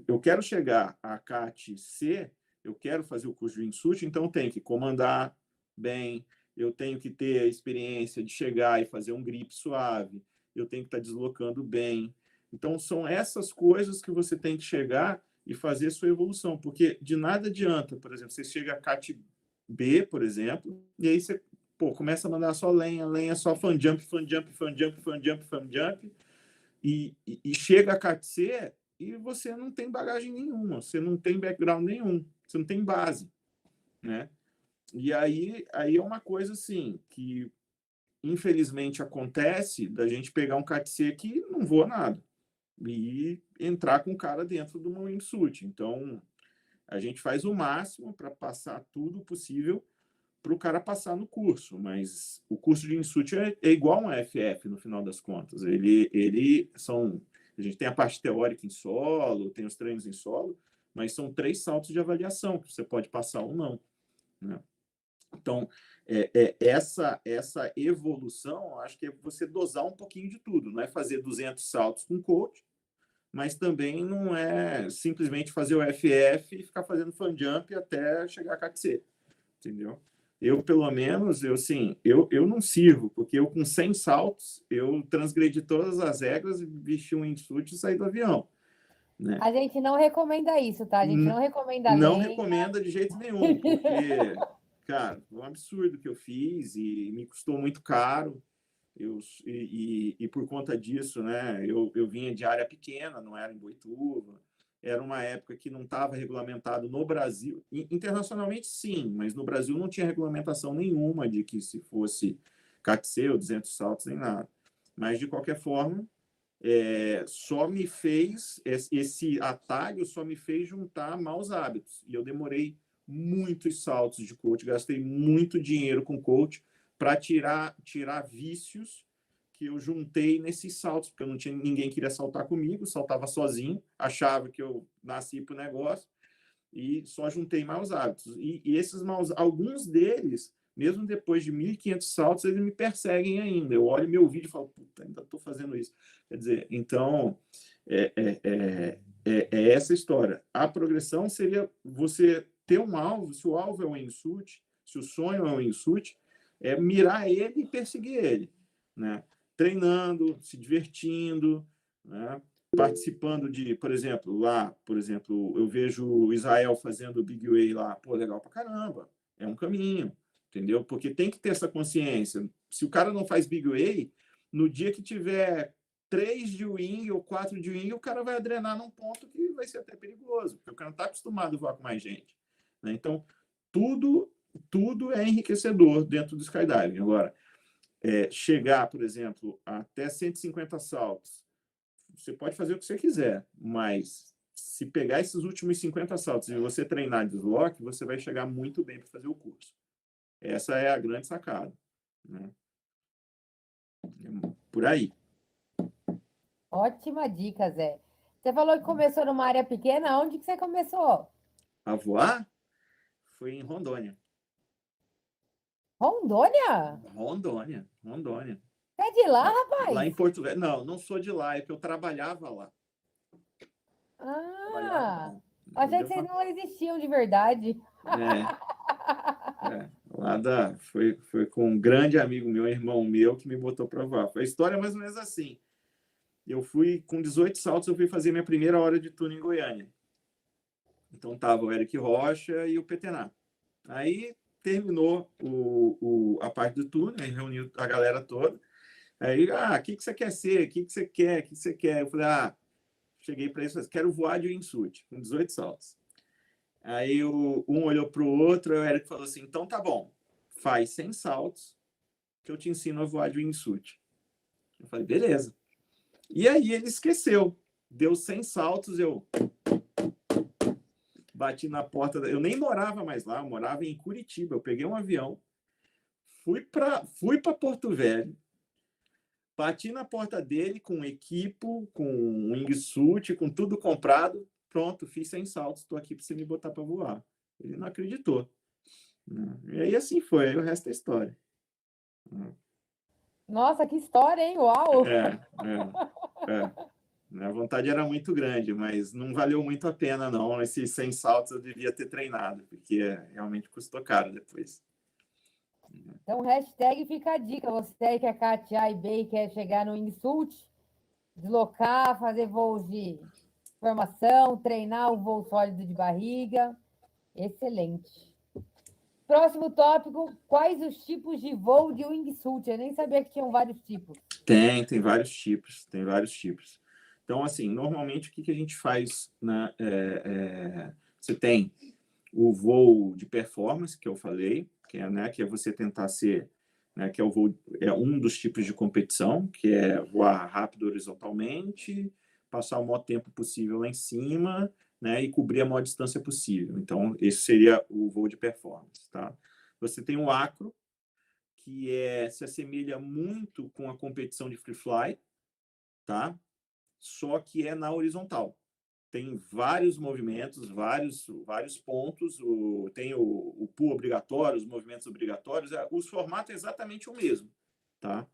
Eu quero chegar a CAT-C, eu quero fazer o curso de wingsuit, então eu tenho que comandar bem, eu tenho que ter a experiência de chegar e fazer um grip suave, eu tenho que estar deslocando bem. Então, são essas coisas que você tem que chegar e fazer sua evolução, porque de nada adianta, por exemplo, você chega a CAT B, por exemplo, e aí você começa a mandar só lenha, só fan jump, e chega a CAT C e você não tem bagagem nenhuma, você não tem background nenhum, você não tem base, né? E aí é uma coisa assim que infelizmente acontece da gente pegar um CAT C que não voa nada e entrar com o cara dentro do wingsuit. Então a gente faz o máximo para passar tudo possível para o cara passar no curso, mas o curso de wingsuit é igual um FF no final das contas. A gente tem a parte teórica em solo, tem os treinos em solo, mas são 3 saltos de avaliação que você pode passar ou não, né? Então, essa evolução, acho que é você dosar um pouquinho de tudo. Não é fazer 200 saltos com coach, mas também não é simplesmente fazer o FF e ficar fazendo fan jump até chegar a CAT-C, entendeu? Eu, pelo menos, eu não sirvo, porque eu com 100 saltos, eu transgredi todas as regras, vesti um wingsuit e saí do avião, né? A gente não recomenda isso, tá? A gente não recomenda Não recomenda de jeito nenhum, porque, cara, foi um absurdo que eu fiz e me custou muito caro. E por conta disso, né, eu vinha de área pequena, não era em Boituva. Era uma época que não estava regulamentado no Brasil. Internacionalmente, sim, mas no Brasil não tinha regulamentação nenhuma de que se fosse CAT-C ou 200 saltos, nem nada. Mas, de qualquer forma, só me fez... Esse atalho só me fez juntar maus hábitos. E eu demorei muitos saltos de coach, gastei muito dinheiro com coach para tirar vícios que eu juntei nesses saltos, porque eu não tinha ninguém que queria saltar comigo, saltava sozinho, achava que eu nasci para o negócio e só juntei maus hábitos. E esses alguns deles, mesmo depois de 1.500 saltos, eles me perseguem ainda. Eu olho meu vídeo e falo, puta, ainda estou fazendo isso. Quer dizer, então, é essa história. A progressão seria você ter um alvo, se o alvo é o wingsuit, se o sonho é o wingsuit, é mirar ele e perseguir ele, né? Treinando, se divertindo, né? Participando de, por exemplo, eu vejo o Israel fazendo o Big Way lá, legal pra caramba, é um caminho, entendeu? Porque tem que ter essa consciência. Se o cara não faz Big Way, no dia que tiver 3 de wing ou 4 de wing, o cara vai adrenar num ponto que vai ser até perigoso, porque o cara não está acostumado a voar com mais gente, né? Então, tudo tudo é enriquecedor dentro do skydiving. Agora, chegar, por exemplo, até 150 saltos, você pode fazer o que você quiser, mas se pegar esses últimos 50 saltos e você treinar deslock, você vai chegar muito bem para fazer o curso. Essa é a grande sacada, né? Por aí. Ótima dica, Zé. Você falou que começou numa área pequena. Onde que você começou? A voar foi em Rondônia. Rondônia? Rondônia. Você é de lá, rapaz? Lá em Porto Velho. Não sou de lá, é que eu trabalhava lá. Achei que vocês não existiam de verdade. Foi com um grande amigo meu, irmão meu, que me botou para voar. A história é mais ou menos assim. Eu fui, com 18 saltos, eu fui fazer minha primeira hora de túnel em Goiânia. Então tava o Eric Rocha e o Petená. Aí terminou a parte do túnel, aí reuniu a galera toda. Aí, o que você quer ser? O que você quer? O que você quer? Eu falei, cheguei para isso, quero voar de wingsuit, com 18 saltos. Aí um olhou para o outro, aí o Eric falou assim, então tá bom, faz 100 saltos que eu te ensino a voar de wingsuit. Eu falei, beleza. E aí ele esqueceu. Deu 100 saltos, eu bati na porta. Eu nem morava mais lá, eu morava em Curitiba. Eu peguei um avião, fui para Porto Velho, bati na porta dele com equipo, com wingsuit, com tudo comprado. Pronto, fiz 100 saltos, estou aqui para você me botar para voar. Ele não acreditou. E aí assim foi, aí o resto é história. Nossa, que história, hein? Uau! A vontade era muito grande, mas não valeu muito a pena, não. Esses 100 saltos eu devia ter treinado, porque realmente custou caro depois. Então, hashtag fica a dica. Você aí quer catear e bem, quer chegar no wingsuit, deslocar, fazer voos de formação, treinar o voo sólido de barriga. Excelente. Próximo tópico, quais os tipos de voo de wingsuit? Eu nem sabia que tinham vários tipos. Tem vários tipos, Então, assim, normalmente o que a gente faz, né? Você tem o voo de performance, que eu falei, que é você tentar ser, né, que é o voo, um dos tipos de competição, que é voar rápido horizontalmente, passar o maior tempo possível lá em cima, né, e cobrir a maior distância possível. Então, esse seria o voo de performance, tá? Você tem o acro, que se assemelha muito com a competição de free fly, tá? Só que é na horizontal. Tem vários movimentos, vários pontos, tem o pull obrigatório, os movimentos obrigatórios, os formatos é exatamente o mesmo, tá?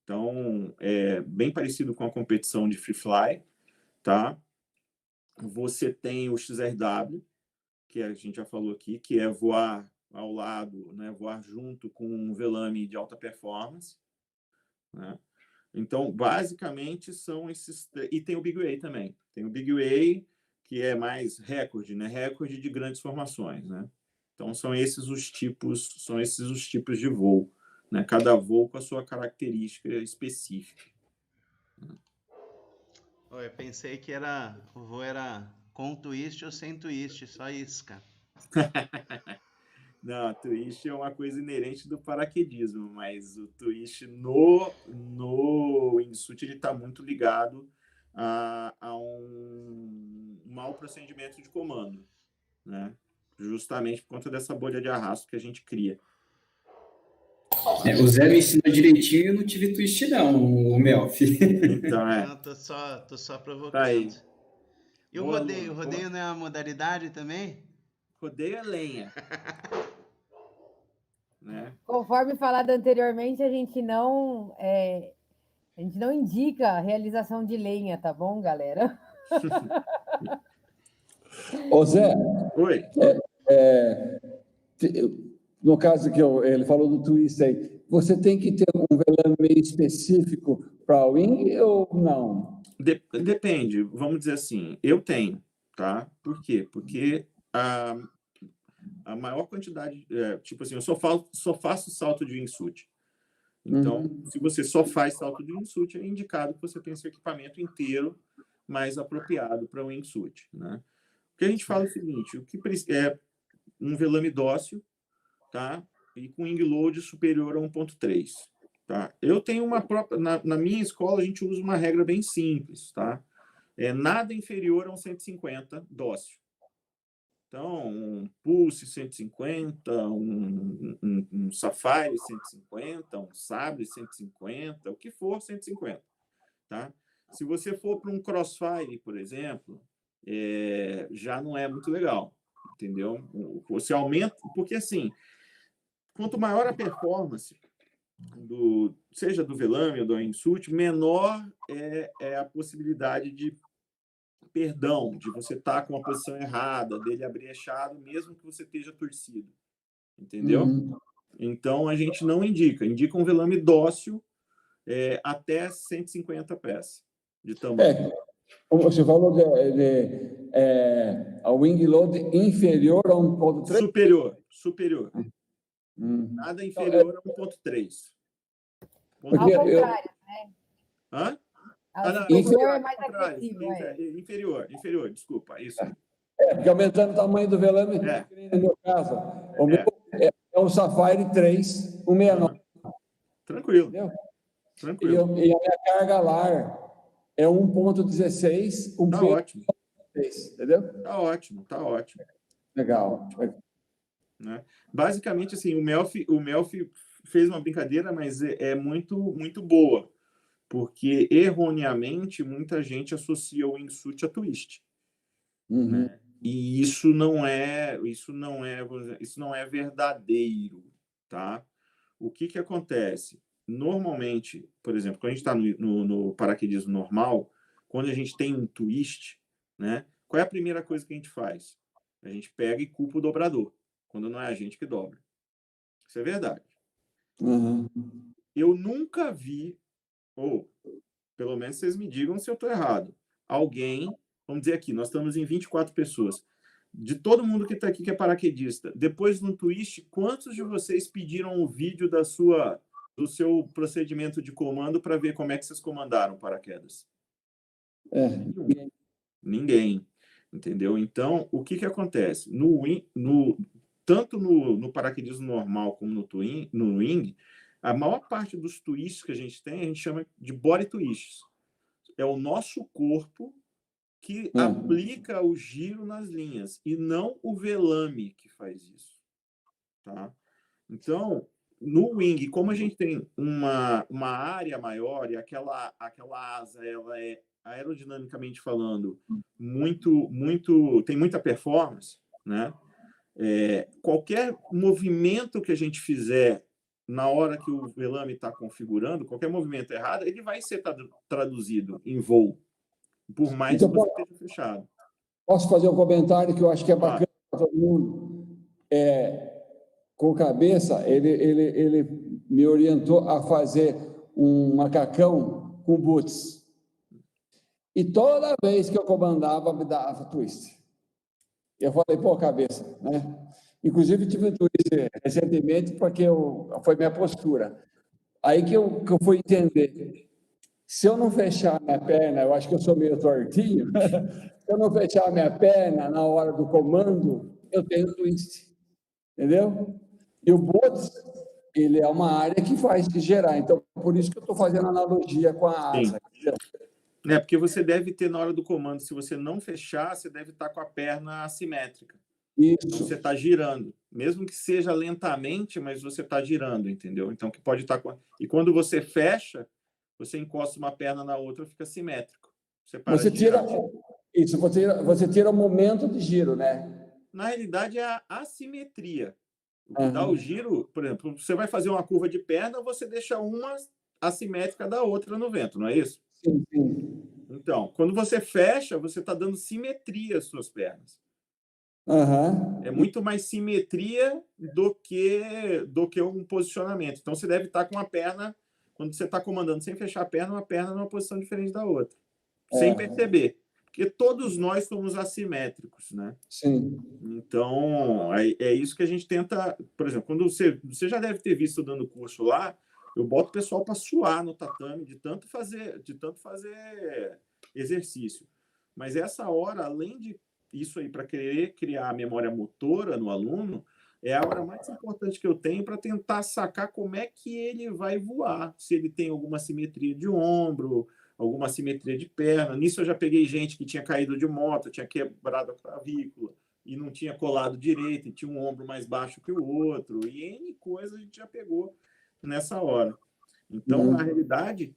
Então, é bem parecido com a competição de free fly, tá? Você tem o XRW, que a gente já falou aqui, que é voar ao lado, né? Voar junto com um velame de alta performance, né? Então, basicamente, são esses... E tem o Big Wave também. Tem o Big Wave, que é mais recorde, né? Recorde de grandes formações, né? Então, são esses os tipos de voo, né? Cada voo com a sua característica específica. Eu pensei que o voo era com twist ou sem twist, só isso, cara. Não, twist é uma coisa inerente do paraquedismo, mas o twist no wingsuit ele está muito ligado a um mau procedimento de comando, né? Justamente por conta dessa bolha de arrasto que a gente cria. O Zé me ensinou direitinho e eu não tive twist não, o Melf. Então, Não, tô só provocando. Tá aí. E o rodeio? O rodeio não é uma modalidade também? Rodeio é lenha. Né? Conforme falado anteriormente, a gente não indica a realização de lenha, tá bom, galera? Ô Zé, Oi. No caso que ele falou do twist aí, você tem que ter um velame meio específico para o wing ou não? Depende, vamos dizer assim, eu tenho, tá? Por quê? Porque a maior quantidade, tipo assim, eu só faço salto de wingsuit. Então, se você só faz salto de wingsuit, é indicado que você tenha seu equipamento inteiro mais apropriado para o wingsuit, né? O que a gente fala é o seguinte, o que é um velame dócil, tá? E com wing load superior a 1.3. Tá? Eu tenho uma própria... Na minha escola, a gente usa uma regra bem simples, tá? Nada inferior a um 150 dócil. Então, um Pulse 150, um Sapphire 150, um Sabre 150, o que for 150. Tá? Se você for para um Crossfire, por exemplo, já não é muito legal, entendeu? Você aumenta, porque assim, quanto maior a performance, seja do Velame ou do Wingsuit, menor é a possibilidade de perdão, de você estar com a posição errada, dele abrechado, mesmo que você esteja torcido, entendeu? Então, a gente não indica um velame dócil até 150 pés de tamanho. Como você falou a wing load inferior a 1.3? Superior. Nada inferior a 1.3. Ao contrário, né? Hã? Inferior é mais agressivo. Inferior, desculpa, isso. Porque aumentando o tamanho do velame, no meu caso, o meu é um Sapphire 3, 169. Tranquilo. Entendeu? Tranquilo. E a minha carga LAR é 1.16, Tá ótimo. 1.16, entendeu? Tá ótimo. Legal. Né? Basicamente, assim, o Melfi fez uma brincadeira, mas é muito, muito boa, porque erroneamente muita gente associa o wingsuit a twist. Né? E isso não é verdadeiro, tá? O que acontece? Normalmente, por exemplo, quando a gente está no paraquedismo normal, quando a gente tem um twist, né? Qual é a primeira coisa que a gente faz? A gente pega e culpa o dobrador, quando não é a gente que dobra. Isso é verdade. Eu nunca vi, ou pelo menos vocês me digam se eu estou errado, alguém, vamos dizer aqui, nós estamos em 24 pessoas, de todo mundo que está aqui que é paraquedista, depois de um twist, quantos de vocês pediram o vídeo do seu procedimento de comando para ver como é que vocês comandaram paraquedas? Ninguém. Entendeu? Então, o que acontece? Tanto no paraquedismo normal como no wing, a maior parte dos twists que a gente tem, a gente chama de body twists. É o nosso corpo que aplica o giro nas linhas, e não o velame que faz isso. Tá? Então, no wing, como a gente tem uma área maior e aquela asa ela é, aerodinamicamente falando, tem muita performance, né? Qualquer movimento que a gente fizer na hora que o velame está configurando, qualquer movimento errado, ele vai ser traduzido em voo, por mais que você esteja fechado. Posso fazer um comentário que eu acho que é bacana para todo mundo? Com cabeça, ele me orientou a fazer um macacão com boots. E toda vez que eu comandava, me dava twist. Eu falei, cabeça, né? Inclusive, tive um twist recentemente, porque foi minha postura. Aí que eu fui entender. Se eu não fechar minha perna, eu acho que eu sou meio tortinho, se eu não fechar minha perna na hora do comando, eu tenho twist. Entendeu? E o boots, ele é uma área que faz gerar. Então, por isso que eu estou fazendo analogia com a asa. Porque você deve ter, na hora do comando, se você não fechar, você deve estar com a perna assimétrica. Isso. Então, você está girando. Mesmo que seja lentamente, mas você está girando, entendeu? Então, que pode estar com... E quando você fecha, você encosta uma perna na outra, fica simétrico. Você tira isso, você tira o momento de giro, né? Na realidade, é a assimetria. O que dá o giro, por exemplo, você vai fazer uma curva de perna, você deixa uma assimétrica da outra no vento, não é isso? Sim. Então, quando você fecha, você está dando simetria às suas pernas. É muito mais simetria do que um posicionamento. Então, você deve estar com a perna, quando você está comandando sem fechar a perna, uma perna numa posição diferente da outra. Sem perceber. Porque todos nós somos assimétricos, né? Sim. Então, é isso que a gente tenta... Por exemplo, quando você já deve ter visto dando curso lá, eu boto o pessoal para suar no tatame, de tanto fazer exercício. Mas essa hora, além de isso aí, para querer criar a memória motora no aluno, é a hora mais importante que eu tenho para tentar sacar como é que ele vai voar, se ele tem alguma simetria de ombro, alguma simetria de perna. Nisso eu já peguei gente que tinha caído de moto, tinha quebrado a clavícula e não tinha colado direito, e tinha um ombro mais baixo que o outro, e N coisas a gente já pegou nessa hora. Então, na realidade,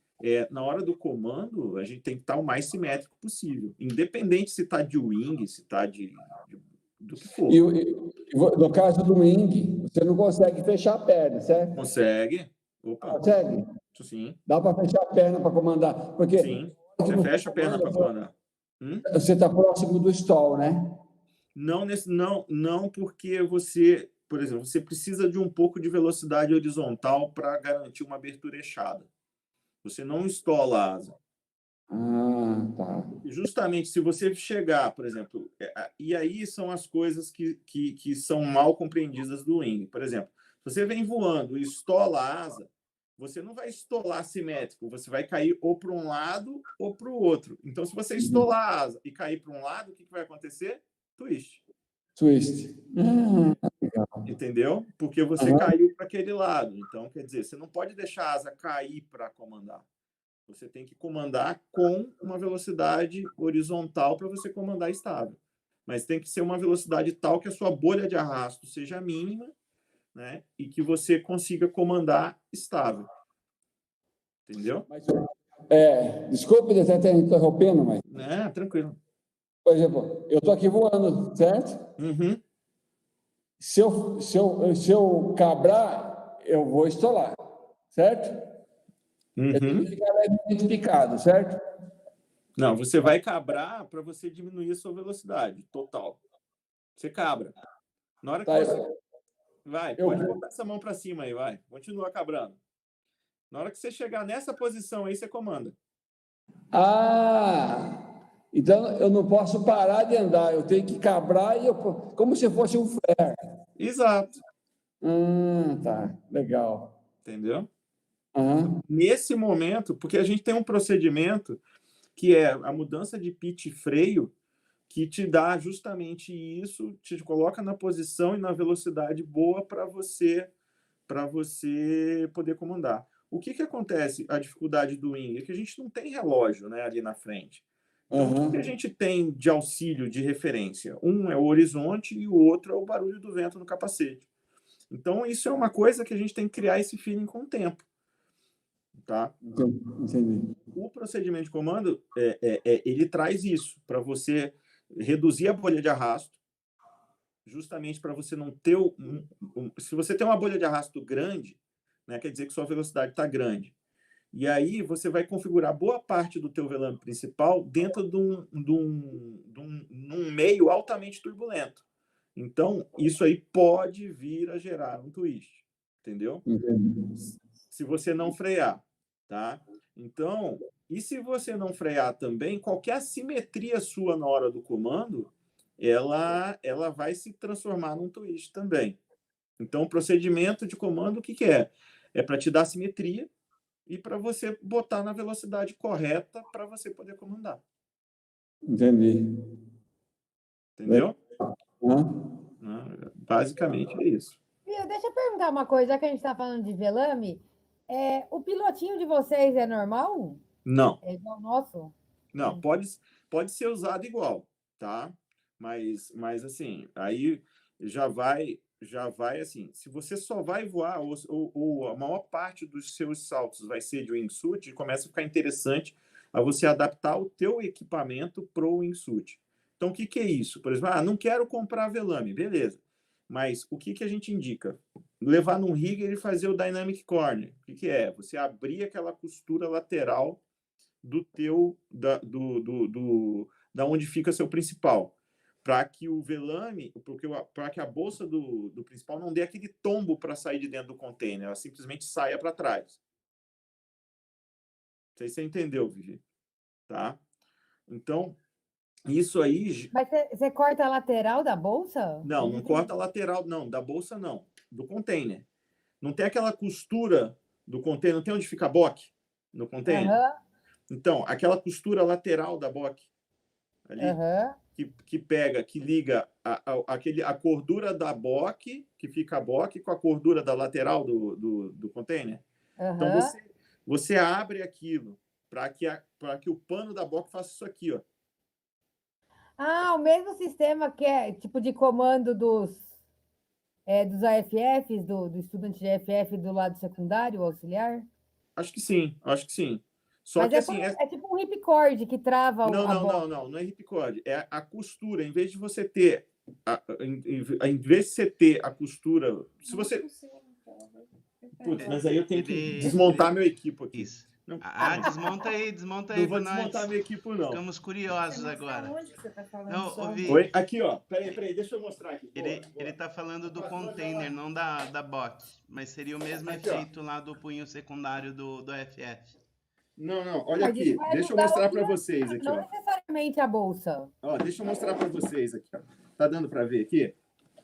na hora do comando, a gente tem que estar o mais simétrico possível, independente se está de wing, se está do que for. No caso do wing, você não consegue fechar a perna, certo? Consegue. Opa. Consegue? Sim. Dá para fechar a perna para comandar? Porque sim, você fecha a perna para comandar. Você está próximo do stall, né? Não, porque você, por exemplo, você precisa de um pouco de velocidade horizontal para garantir uma abertura eixada. Você não estola a asa. Ah, tá. Justamente, se você chegar, por exemplo, e aí são as coisas que são mal compreendidas do wing. Por exemplo, se você vem voando e estola a asa, você não vai estolar simétrico, você vai cair ou para um lado ou para o outro. Então, se você estolar a asa e cair para um lado, o que vai acontecer? Twist. Legal. Entendeu? Porque você caiu para aquele lado. Então, quer dizer, você não pode deixar a asa cair para comandar. Você tem que comandar com uma velocidade horizontal para você comandar estável. Mas tem que ser uma velocidade tal que a sua bolha de arrasto seja mínima, né? E que você consiga comandar estável. Entendeu? Desculpe estar interrompendo, mas... Tranquilo. Por exemplo, eu estou aqui voando, certo? Uhum. Se eu cabrar, eu vou estolar, certo? Eu tenho que ficar levemente picado, certo? Não, você vai cabrar para você diminuir a sua velocidade total. Você cabra. Na hora que você... Pode botar essa mão para cima aí, vai. Continua cabrando. Na hora que você chegar nessa posição aí, você comanda. Então eu não posso parar de andar, eu tenho que cabrar como se fosse um flare. Exato. Tá, legal. Entendeu? Nesse momento, porque a gente tem um procedimento que é a mudança de pitch e freio, que te dá justamente isso, te coloca na posição e na velocidade boa para você poder comandar. O que acontece? A dificuldade do wing é que a gente não tem relógio, né, ali na frente. Então, o que a gente tem de auxílio, de referência? Um é o horizonte e o outro é o barulho do vento no capacete. Então, isso é uma coisa que a gente tem que criar esse feeling com o tempo. Tá? Entendi. O procedimento de comando, ele traz isso, para você reduzir a bolha de arrasto, justamente para você não ter... se você tem uma bolha de arrasto grande, né, quer dizer que sua velocidade está grande. E aí você vai configurar boa parte do teu velame principal dentro de um meio altamente turbulento. Então, isso aí pode vir a gerar um twist, entendeu? Se você não frear, tá? Então, e se você não frear também, qualquer assimetria sua na hora do comando, ela vai se transformar num twist também. Então, o procedimento de comando, o que é? É para te dar simetria e para você botar na velocidade correta para você poder comandar. Entendi. Entendeu? Basicamente é isso. Deixa eu perguntar uma coisa, já que a gente está falando de velame. O pilotinho de vocês é normal? Não. É igual ao nosso? Não, pode ser usado igual, tá? Mas assim, aí já vai assim, se você só vai voar ou a maior parte dos seus saltos vai ser de wingsuit, começa a ficar interessante a você adaptar o teu equipamento pro wingsuit. Então, o que é isso? Por exemplo, não quero comprar velame, beleza. Mas o que a gente indica? Levar num rigger e fazer o dynamic corner. O que é? Você abrir aquela costura lateral do teu da onde fica seu principal, para que o velame, para que a bolsa do principal não dê aquele tombo para sair de dentro do container, ela simplesmente saia para trás. Não sei se você entendeu, Vivi, tá? Então, isso aí... Mas você corta a lateral da bolsa? Não corta a lateral, não, da bolsa não, do container. Não tem aquela costura do container, não tem onde fica a boque no container? Então, aquela costura lateral da boque ali, que liga a cordura da boque, que fica a boque, com a cordura da lateral do container. Então, você abre aquilo para que o pano da boque faça isso aqui, ó. Ah, o mesmo sistema que é tipo de comando dos AFFs, do estudante de AFF do lado secundário, auxiliar? Acho que sim. Só Mas que assim... é tipo um ripcord que trava a bola. Não é ripcord. É a costura. Em vez de você ter... Em vez de você ter a costura... Se você... Putz, mas aí eu tenho que desmontar meu equipo aqui. Isso. Desmonta aí não vou desmontar meu equipo, não. Ficamos curiosos agora. Onde que você tá falando? Não, Oi? Aqui, ó. Peraí, deixa eu mostrar aqui. Ele tá falando do container, não da box. Mas seria o mesmo aqui, efeito lá do punho secundário do FF. Não, olha aqui. Deixa eu mostrar para vocês aqui, não ó. necessariamente a bolsa. Ó, deixa eu mostrar para vocês aqui, ó. Tá dando para ver aqui?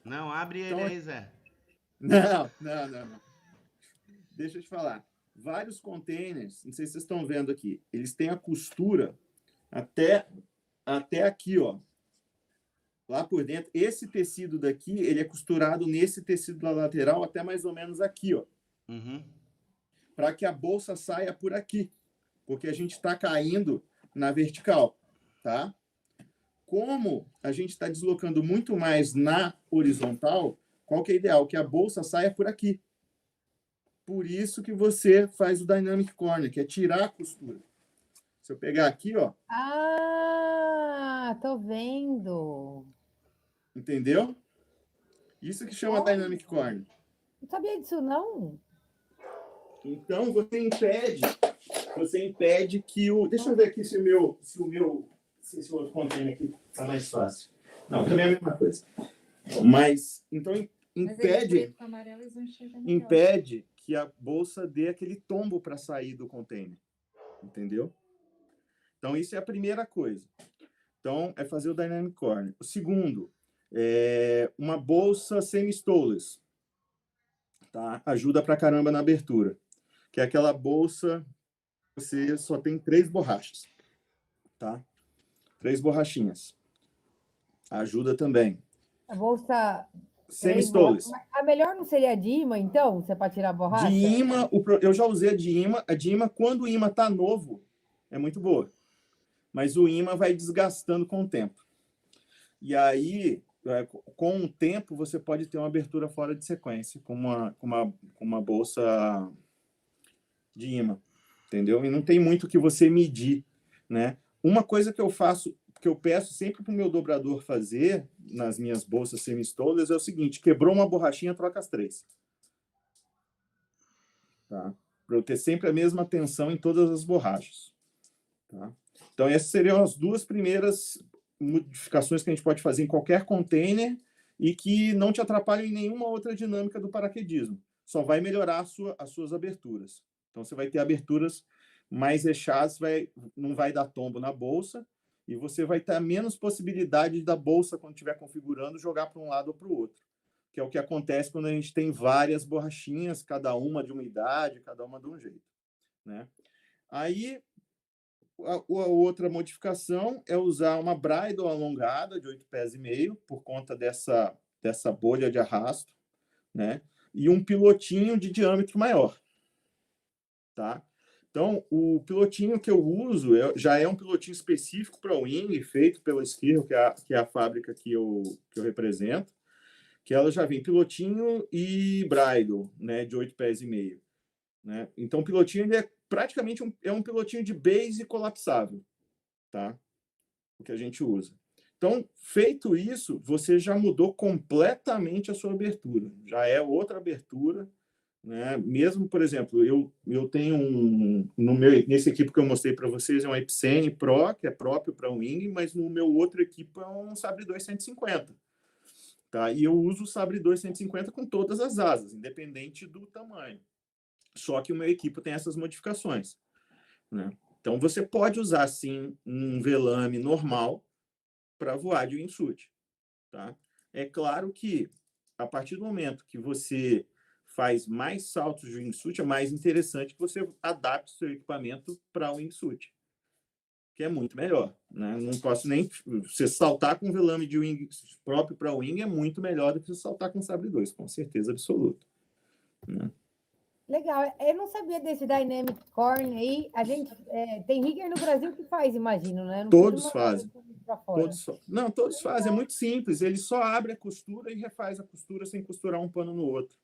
Não, abre ele aí, Zé. Não. Deixa eu te falar. Vários containers, não sei se vocês estão vendo aqui, eles têm a costura até aqui, ó. Lá por dentro. Esse tecido daqui, ele é costurado nesse tecido da lateral até mais ou menos aqui, ó. Para que a bolsa saia por aqui. Porque a gente está caindo na vertical, tá? Como a gente está deslocando muito mais na horizontal, qual que é o ideal? Que a bolsa saia por aqui. Por isso que você faz o Dynamic Corner, que é tirar a costura. Se eu pegar aqui, ó. Ah, tô vendo. Entendeu? Isso que chama Dynamic Corner. Não sabia disso, não. Então, você impede que o... Deixa eu ver aqui se o outro container aqui está mais fácil. Não, também é a mesma coisa. Mas, então, impede que a bolsa dê aquele tombo para sair do container. Entendeu? Então, isso é a primeira coisa. Então, é fazer o Dynamic Corner. O segundo, uma bolsa semi-stoleless. Tá? Ajuda pra caramba na abertura. Que é aquela bolsa, você só tem 3 borrachas. Tá? 3 borrachinhas. Ajuda também. A bolsa... Semi-stoleless. A melhor não seria a de imã, então? Se é para tirar a borracha? De imã, eu já usei a de imã. A de imã, quando o imã tá novo, é muito boa. Mas o imã vai desgastando com o tempo. E aí, com o tempo, você pode ter uma abertura fora de sequência, com uma bolsa de imã. Entendeu? E não tem muito o que você medir, né? Uma coisa que eu faço, que eu peço sempre para o meu dobrador fazer nas minhas bolsas semi-stoleless é o seguinte: quebrou uma borrachinha, troca as 3. Tá? Para eu ter sempre a mesma tensão em todas as borrachas. Tá? Então, essas seriam as 2 primeiras modificações que a gente pode fazer em qualquer container e que não te atrapalham em nenhuma outra dinâmica do paraquedismo. Só vai melhorar as suas aberturas. Então, você vai ter aberturas mais fechadas, não vai dar tombo na bolsa, e você vai ter menos possibilidade da bolsa, quando estiver configurando, jogar para um lado ou para o outro. Que é o que acontece quando a gente tem várias borrachinhas, cada uma de uma idade, cada uma de um jeito. Né? Aí, a outra modificação é usar uma bridle alongada de 8,5 pés, por conta dessa bolha de arrasto, né? E um pilotinho de diâmetro maior. Tá? Então, o pilotinho que eu uso já é um pilotinho específico para o wing, feito pela Skirl, que é a fábrica que eu represento, que ela já vem pilotinho e bridle, né, de 8,5 pés. Né? Então, o pilotinho ele é praticamente um pilotinho de base colapsável, tá? O que a gente usa. Então, feito isso, você já mudou completamente a sua abertura. Já é outra abertura, né? Mesmo, por exemplo, eu tenho nesse equipo que eu mostrei para vocês é um Epicene Pro, que é próprio para o wing, mas no meu outro equipo é um Sabre 2 150. Tá? E eu uso o Sabre 2 150 com todas as asas, independente do tamanho. Só que o meu equipo tem essas modificações. Né? Então, você pode usar, sim, um velame normal para voar de wingsuit. Tá? É claro que, a partir do momento que você faz mais saltos de wingsuit, é mais interessante que você adapte o seu equipamento para o wingsuit. que é muito melhor, né? Não posso nem... Você saltar com velame de wing próprio para wing é muito melhor do que você saltar com sabre 2, com certeza absoluta. Né? Legal. Eu não sabia desse Dynamic Corn aí. A gente tem rigger no Brasil que faz, imagino, né? Não todos fazem. Todos Legal. fazem. É muito simples. Ele só abre a costura e refaz a costura sem costurar um pano no outro.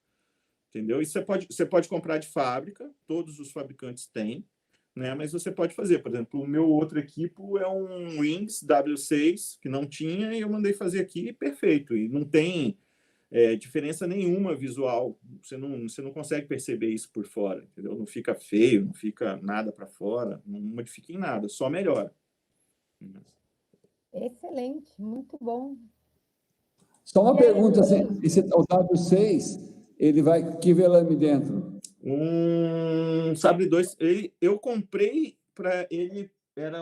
Entendeu? Isso você pode comprar de fábrica. Todos os fabricantes têm. Né? Mas você pode fazer. Por exemplo, o meu outro equipo é um Wings W6 que não tinha e eu mandei fazer aqui perfeito. E não tem diferença nenhuma visual. Você não consegue perceber isso por fora. Entendeu? Não fica feio, não fica nada para fora, não modifica em nada, só melhora. Excelente, muito bom. Só uma pergunta, assim, o W6, ele vai que velame dentro? Um sabre 2, eu comprei para ele, era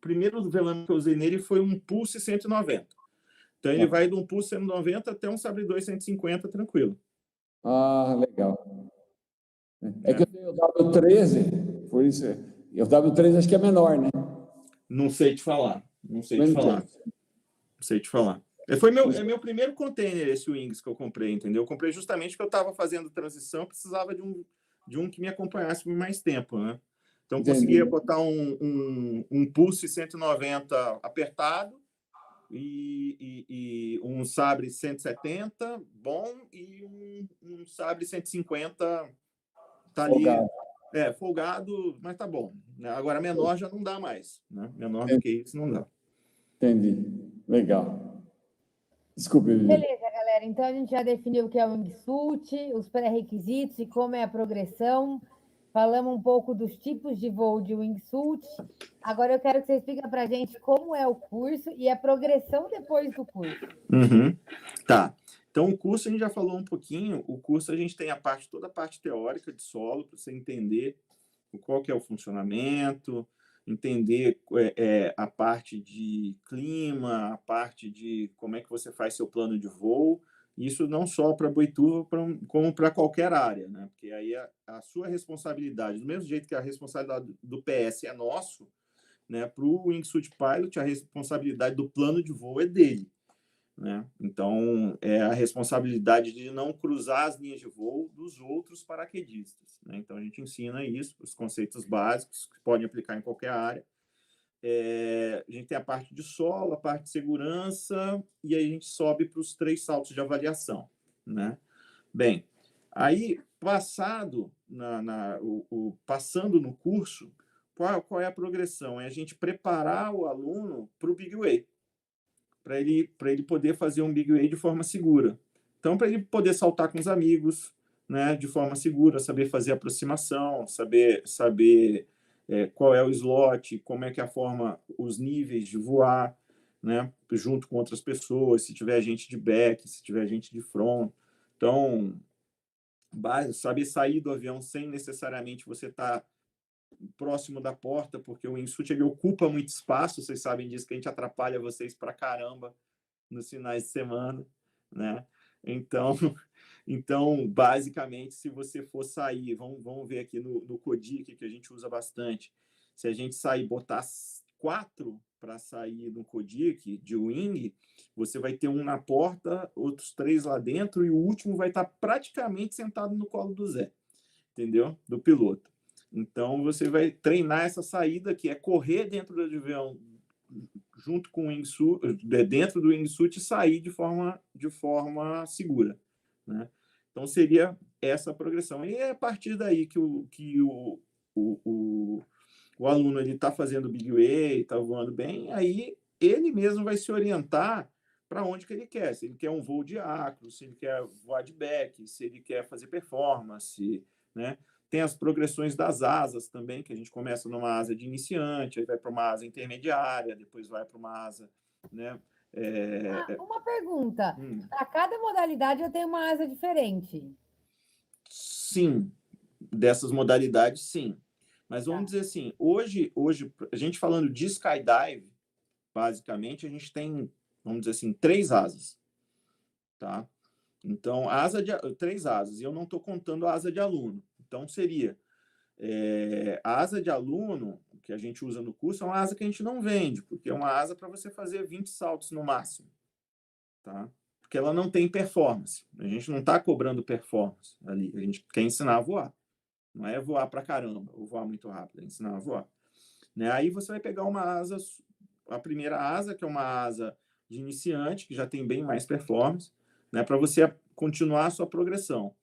primeiro velame que eu usei nele foi um Pulse 190. Então ele vai de um Pulse 190 até um sabre 2 150 tranquilo. Ah, legal. É que eu tenho o W13, por isso. E o W13 acho que é menor, né? Não sei te falar. É meu primeiro container, esse Wings que eu comprei, entendeu? Eu comprei justamente porque eu estava fazendo transição, precisava de um que me acompanhasse por mais tempo, né? Então, conseguia botar um Pulse 190 apertado e um sabre 170 bom e um sabre 150 tá ali. Folgado, mas tá bom. Agora, menor já não dá mais. Né? Menor do que isso não dá. Entendi. Legal. Desculpe. Beleza, galera. Então, a gente já definiu o que é o wingsuit, os pré-requisitos e como é a progressão. Falamos um pouco dos tipos de voo de wingsuit. Agora, eu quero que você explique para a gente como é o curso e a progressão depois do curso. Tá. Então, o curso a gente já falou um pouquinho. O curso a gente tem toda a parte teórica de solo, para você entender qual que é o funcionamento, entender a parte de clima, a parte de como é que você faz seu plano de voo. Isso não só para Boituva, como para qualquer área, né? Porque aí a sua responsabilidade, do mesmo jeito que a responsabilidade do PS é nosso, né? Para o Wingsuit Pilot, a responsabilidade do plano de voo é dele. Né? Então, é a responsabilidade de não cruzar as linhas de voo dos outros paraquedistas. Né? Então, a gente ensina isso, os conceitos básicos que podem aplicar em qualquer área. A gente tem a parte de solo, a parte de segurança, e aí a gente sobe para os 3 saltos de avaliação. Né? Bem, aí, passando no curso, qual é a progressão? É a gente preparar o aluno para o Big Way, para ele poder fazer um Big Way de forma segura. Então, para ele poder saltar com os amigos, né, de forma segura, saber fazer aproximação, saber qual é o slot, como é que é a forma, os níveis de voar, né, junto com outras pessoas, se tiver gente de back, se tiver gente de front. Então, saber sair do avião sem necessariamente você estar próximo da porta, porque o wingsuit ele ocupa muito espaço, vocês sabem disso, que a gente atrapalha vocês pra caramba nos finais de semana, né? Então, basicamente, se você for sair, vamos ver aqui no Kodiak, que a gente usa bastante, se a gente sair, botar 4 para sair no Kodiak de wing, você vai ter um na porta, outros 3 lá dentro, e o último vai estar praticamente sentado no colo do Zé, entendeu? Do piloto. Então, você vai treinar essa saída, que é correr dentro do avião junto com o wingsuit, dentro do wingsuit, e sair de forma segura. Né? Então, seria essa progressão. E é a partir daí que o aluno está fazendo Big Way, está voando bem, aí ele mesmo vai se orientar para onde que ele quer. Se ele quer um voo de acro, se ele quer voar de back, se ele quer fazer performance, né? Tem as progressões das asas também, que a gente começa numa asa de iniciante, aí vai para uma asa intermediária, depois vai para uma asa, né? Uma pergunta. A cada modalidade eu tenho uma asa diferente. Sim, dessas modalidades, sim. Mas vamos dizer assim, hoje, a gente falando de skydive, basicamente, a gente tem, vamos dizer assim, 3 asas. Tá? Então, 3 asas, e eu não estou contando a asa de aluno. Então, seria a asa de aluno, que a gente usa no curso é uma asa que a gente não vende, porque é uma asa para você fazer 20 saltos no máximo, tá? Porque ela não tem performance. A gente não está cobrando performance ali. A gente quer ensinar a voar. Não é voar para caramba, ou voar muito rápido, é ensinar a voar. Né? Aí você vai pegar uma asa, a primeira asa, que é uma asa de iniciante, que já tem bem mais performance, né? Para você continuar a sua progressão.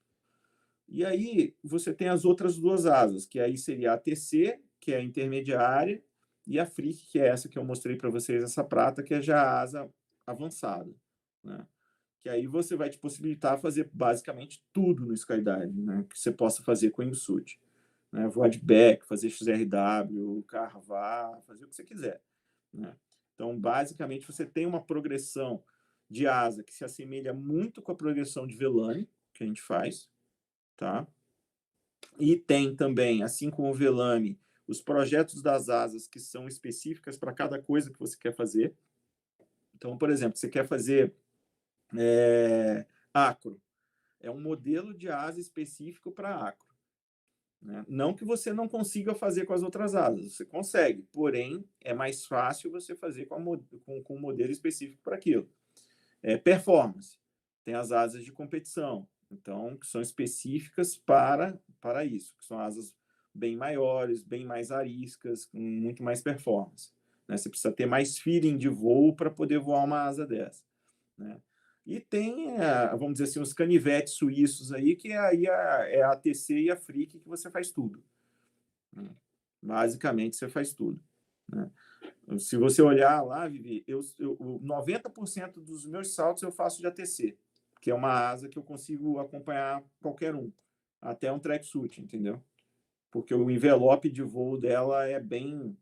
E aí você tem as outras duas asas, que aí seria a TC, que é a intermediária, e a Freak, que é essa que eu mostrei para vocês, essa prata, que é já a asa avançada, né? Que aí você vai te possibilitar fazer basicamente tudo no skydive, né? Que você possa fazer com o wingsuit, né? Voar de back, fazer XRW, carvar, fazer o que você quiser, né? Então, basicamente, você tem uma progressão de asa que se assemelha muito com a progressão de Vellani, que a gente faz, tá? E tem também, assim como o Vellani, os projetos das asas que são específicas para cada coisa que você quer fazer. Então, por exemplo, você quer fazer acro. É um modelo de asa específico para acro, né? Não que você não consiga fazer com as outras asas, você consegue, porém, é mais fácil você fazer com um modelo específico para aquilo. Performance. Tem as asas de competição, então, que são específicas para isso, que são asas bem maiores, bem mais ariscas, com muito mais performance, né? Você precisa ter mais feeling de voo para poder voar uma asa dessa, né? E tem, vamos dizer assim, os canivetes suíços aí, que aí é a ATC e a Freak que você faz tudo, né? Basicamente, você faz tudo, né? Se você olhar lá, Vivi, 90% dos meus saltos eu faço de ATC, que é uma asa que eu consigo acompanhar qualquer um, até um tracksuit, entendeu? Porque o envelope de voo dela é bem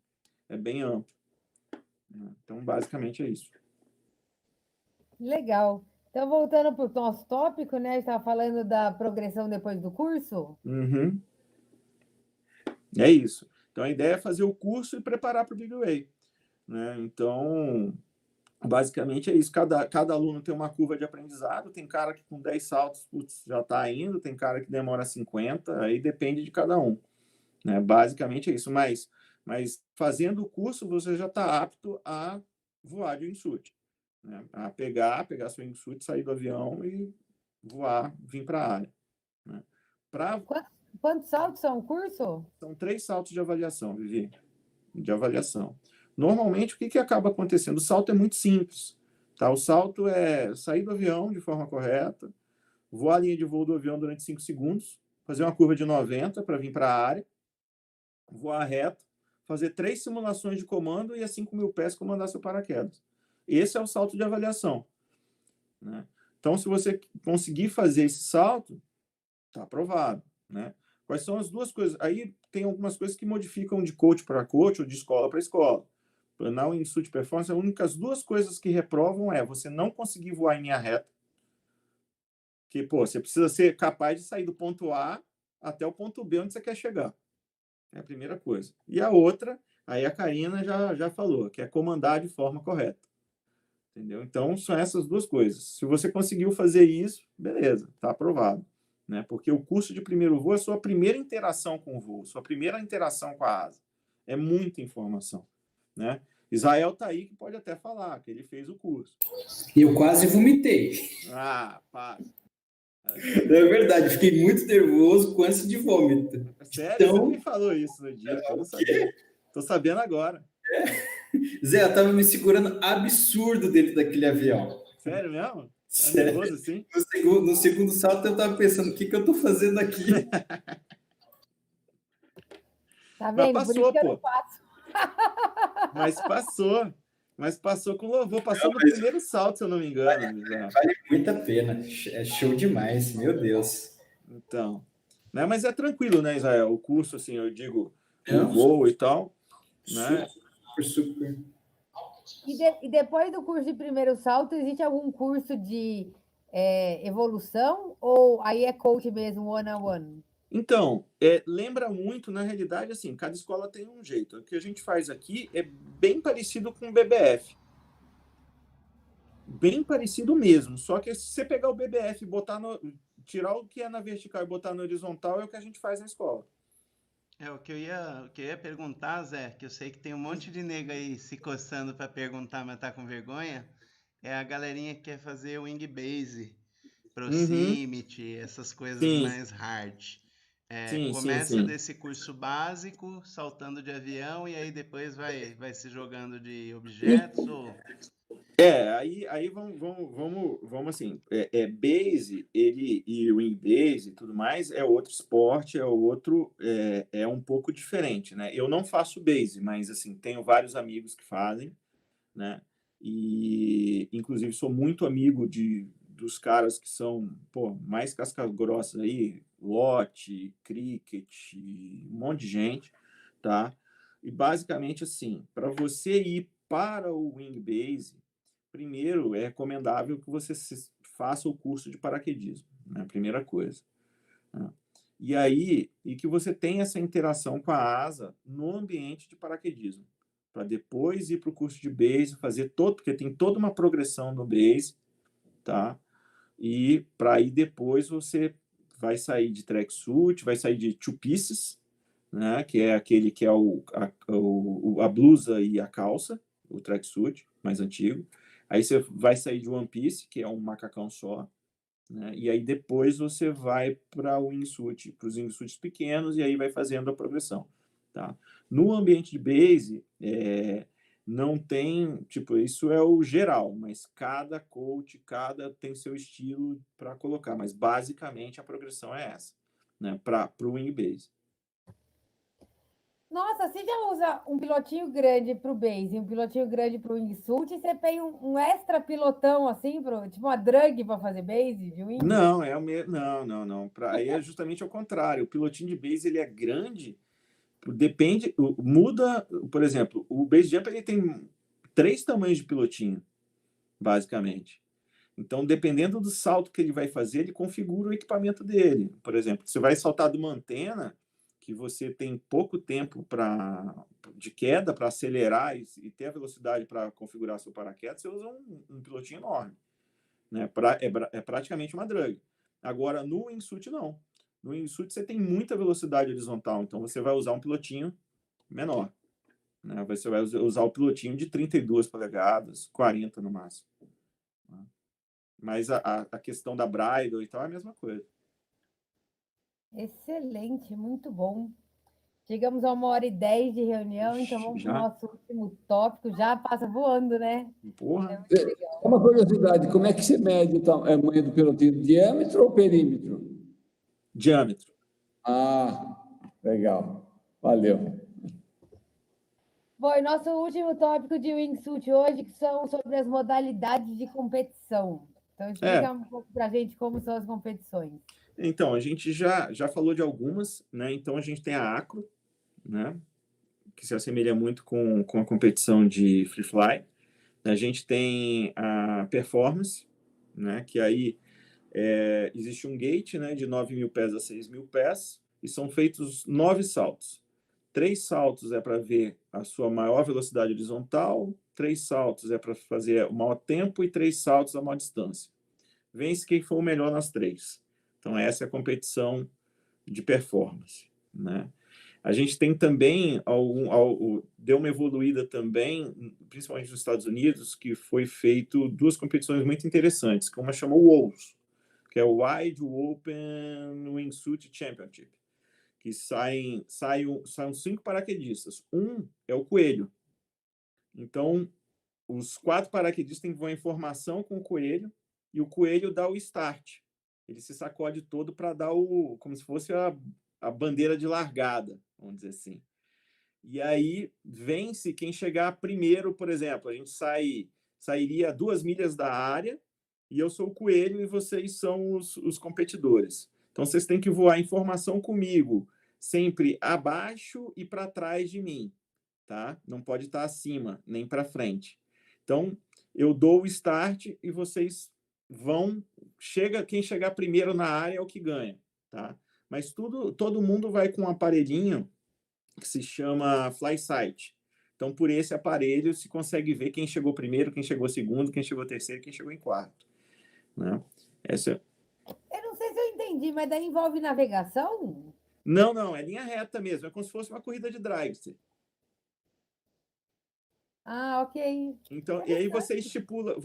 amplo. Então, basicamente, é isso. Legal. Então, voltando para o nosso tópico, né? A gente estava falando da progressão depois do curso. Uhum. É isso. Então, a ideia é fazer o curso e preparar para o Big Wave, né? Então, basicamente é isso. Cada aluno tem uma curva de aprendizado. Tem cara que com 10 saltos já está indo, tem cara que demora 50, aí depende de cada um, né? Basicamente é isso. Mas fazendo o curso, você já está apto a voar de wingsuit, né? A pegar seu wingsuit, sair do avião e voar, vir para a área, né? Quantos saltos são o curso? São 3 saltos de avaliação, Vivi. De avaliação. Normalmente, o que acaba acontecendo? O salto é muito simples, tá? O salto é sair do avião de forma correta, voar a linha de voo do avião durante 5 segundos, fazer uma curva de 90 para vir para a área, voar reto, fazer 3 simulações de comando e a 5.000 pés comandar seu paraquedas. Esse é o salto de avaliação, né? Então, se você conseguir fazer esse salto, está aprovado, né? Quais são as duas coisas? Aí tem algumas coisas que modificam de coach para coach ou de escola para escola. Na wingsuit performance, as únicas duas coisas que reprovam é você não conseguir voar em linha reta, que, você precisa ser capaz de sair do ponto A até o ponto B onde você quer chegar. É a primeira coisa. E a outra, aí a Karina já falou, que é comandar de forma correta. Entendeu? Então, são essas duas coisas. Se você conseguiu fazer isso, beleza, está aprovado, né? Porque o curso de primeiro voo é a sua primeira interação com o voo, sua primeira interação com a asa. É muita informação, né? Israel está aí que pode até falar que ele fez o curso. Eu quase vomitei. Para. É verdade, fiquei muito nervoso com ânsia de vômito. Sério? Então... Você me falou isso no dia, eu não sabia. Tô sabendo agora. Zé, eu tava me segurando absurdo dentro daquele avião. Sério mesmo? Tá nervoso assim? No segundo salto eu tava pensando, o que eu tô fazendo aqui? Tá vendo? Mas passou, por isso que eu não faço. Mas passou com louvor, passou no primeiro salto, se eu não me engano. Vale muito a pena, é show demais, meu Deus. Então, né? Mas é tranquilo, né, Israel? O curso, assim, eu digo, o voo e tal, né? Super. E depois do curso de primeiro salto, existe algum curso de evolução ou aí é coach mesmo, one-on-one? Então, lembra muito, na realidade, assim, cada escola tem um jeito. O que a gente faz aqui é bem parecido com o BBF. Bem parecido mesmo. Só que se você pegar o BBF e tirar o que é na vertical e botar no horizontal, é o que a gente faz na escola. O que eu ia perguntar, Zé, que eu sei que tem um monte de nego aí se coçando para perguntar, mas tá com vergonha, é a galerinha que quer fazer wing base, proximity, essas coisas Sim, mais hard. sim, Começa sim. desse curso básico, saltando de avião, e aí depois vai se jogando de objetos, ou... Aí vamos assim, base, ele e o wing base e tudo mais é outro esporte, é um pouco diferente, né? Eu não faço base, mas assim, tenho vários amigos que fazem, né? E inclusive sou muito amigo dos caras que são, pô, mais cascas grossas aí, Lotte, Cricket, um monte de gente, tá? E basicamente assim, para você ir para o wing base, primeiro é recomendável que você faça o curso de paraquedismo, né? Primeira coisa, né? E aí, e que você tenha essa interação com a asa no ambiente de paraquedismo, para depois ir para o curso de base, fazer todo, porque tem toda uma progressão no base, tá? E para aí depois você vai sair de tracksuit, vai sair de two pieces, né? Que é aquele que é a blusa e a calça, o tracksuit mais antigo. Aí você vai sair de one piece, que é um macacão só, né? E aí depois você vai para o wingsuit, para os wingsuits pequenos, e aí vai fazendo a progressão, tá? No ambiente de base, não tem, tipo, isso é o geral, mas cada coach, cada tem seu estilo para colocar, mas basicamente a progressão é essa, né? Para o wing base. Nossa, você já usa um pilotinho grande para o base e um pilotinho grande para o wingsuit, e você tem um extra pilotão assim, tipo uma drag para fazer base de wing? Não, não. Aí é justamente ao contrário. O pilotinho de base ele é grande, depende, muda, por exemplo, o base jump ele tem 3 tamanhos de pilotinho, basicamente. Então, dependendo do salto que ele vai fazer, ele configura o equipamento dele. Por exemplo, você vai saltar de uma antena que você tem pouco tempo de queda para acelerar e ter a velocidade para configurar seu paraquedas, você usa um pilotinho enorme, né? É praticamente uma drag. Agora, no wingsuit, não. No wingsuit, você tem muita velocidade horizontal, então você vai usar um pilotinho menor, né? Você vai usar o pilotinho de 32 polegadas, 40 no máximo. Mas a questão da bridle e tal é a mesma coisa. Excelente, muito bom. Chegamos a 1h10 de reunião, então vamos para o nosso último tópico. Já passa voando, né? Porra. É uma curiosidade, como é que se mede o tamanho do pilotinho? Diâmetro ou perímetro? Diâmetro. Ah, legal. Valeu. Bom, e nosso último tópico de wingsuit hoje, que são sobre as modalidades de competição. Então, explica um pouco para a gente como são as competições. Então, a gente já falou de algumas, né? Então, a gente tem a acro, né? Que se assemelha muito com a competição de free fly. A gente tem a performance, né? Que aí existe um gate, né? De 9.000 pés a 6.000 pés e são feitos 9 saltos. 3 saltos é para ver a sua maior velocidade horizontal, 3 saltos é para fazer o maior tempo e 3 saltos a maior distância. Vence quem for o melhor nas 3. Então, essa é a competição de performance, né? A gente tem também, deu uma evoluída também, principalmente nos Estados Unidos, que foi feito 2 competições muito interessantes, que uma chamou WOWS, que é o Wide Open Wingsuit Championship, que são 5 paraquedistas. Um é o coelho. Então, os 4 paraquedistas vão em formação com o coelho e o coelho dá o start. Ele se sacode todo para dar como se fosse a bandeira de largada, vamos dizer assim. E aí vence quem chegar primeiro, por exemplo. A gente sairia 2 milhas da área e eu sou o coelho e vocês são os competidores. Então, vocês têm que voar em formação comigo, sempre abaixo e para trás de mim, tá? Não pode estar acima, nem para frente. Então, eu dou o start e vocês vão... Quem chegar primeiro na área é o que ganha, tá? Mas todo mundo vai com um aparelhinho que se chama FlySight. Então, por esse aparelho, se consegue ver quem chegou primeiro, quem chegou segundo, quem chegou terceiro, quem chegou em quarto, né? Eu não sei se eu entendi, mas daí envolve navegação? Não, é linha reta mesmo. É como se fosse uma corrida de dragster. Ah, ok. Então, e aí você estipula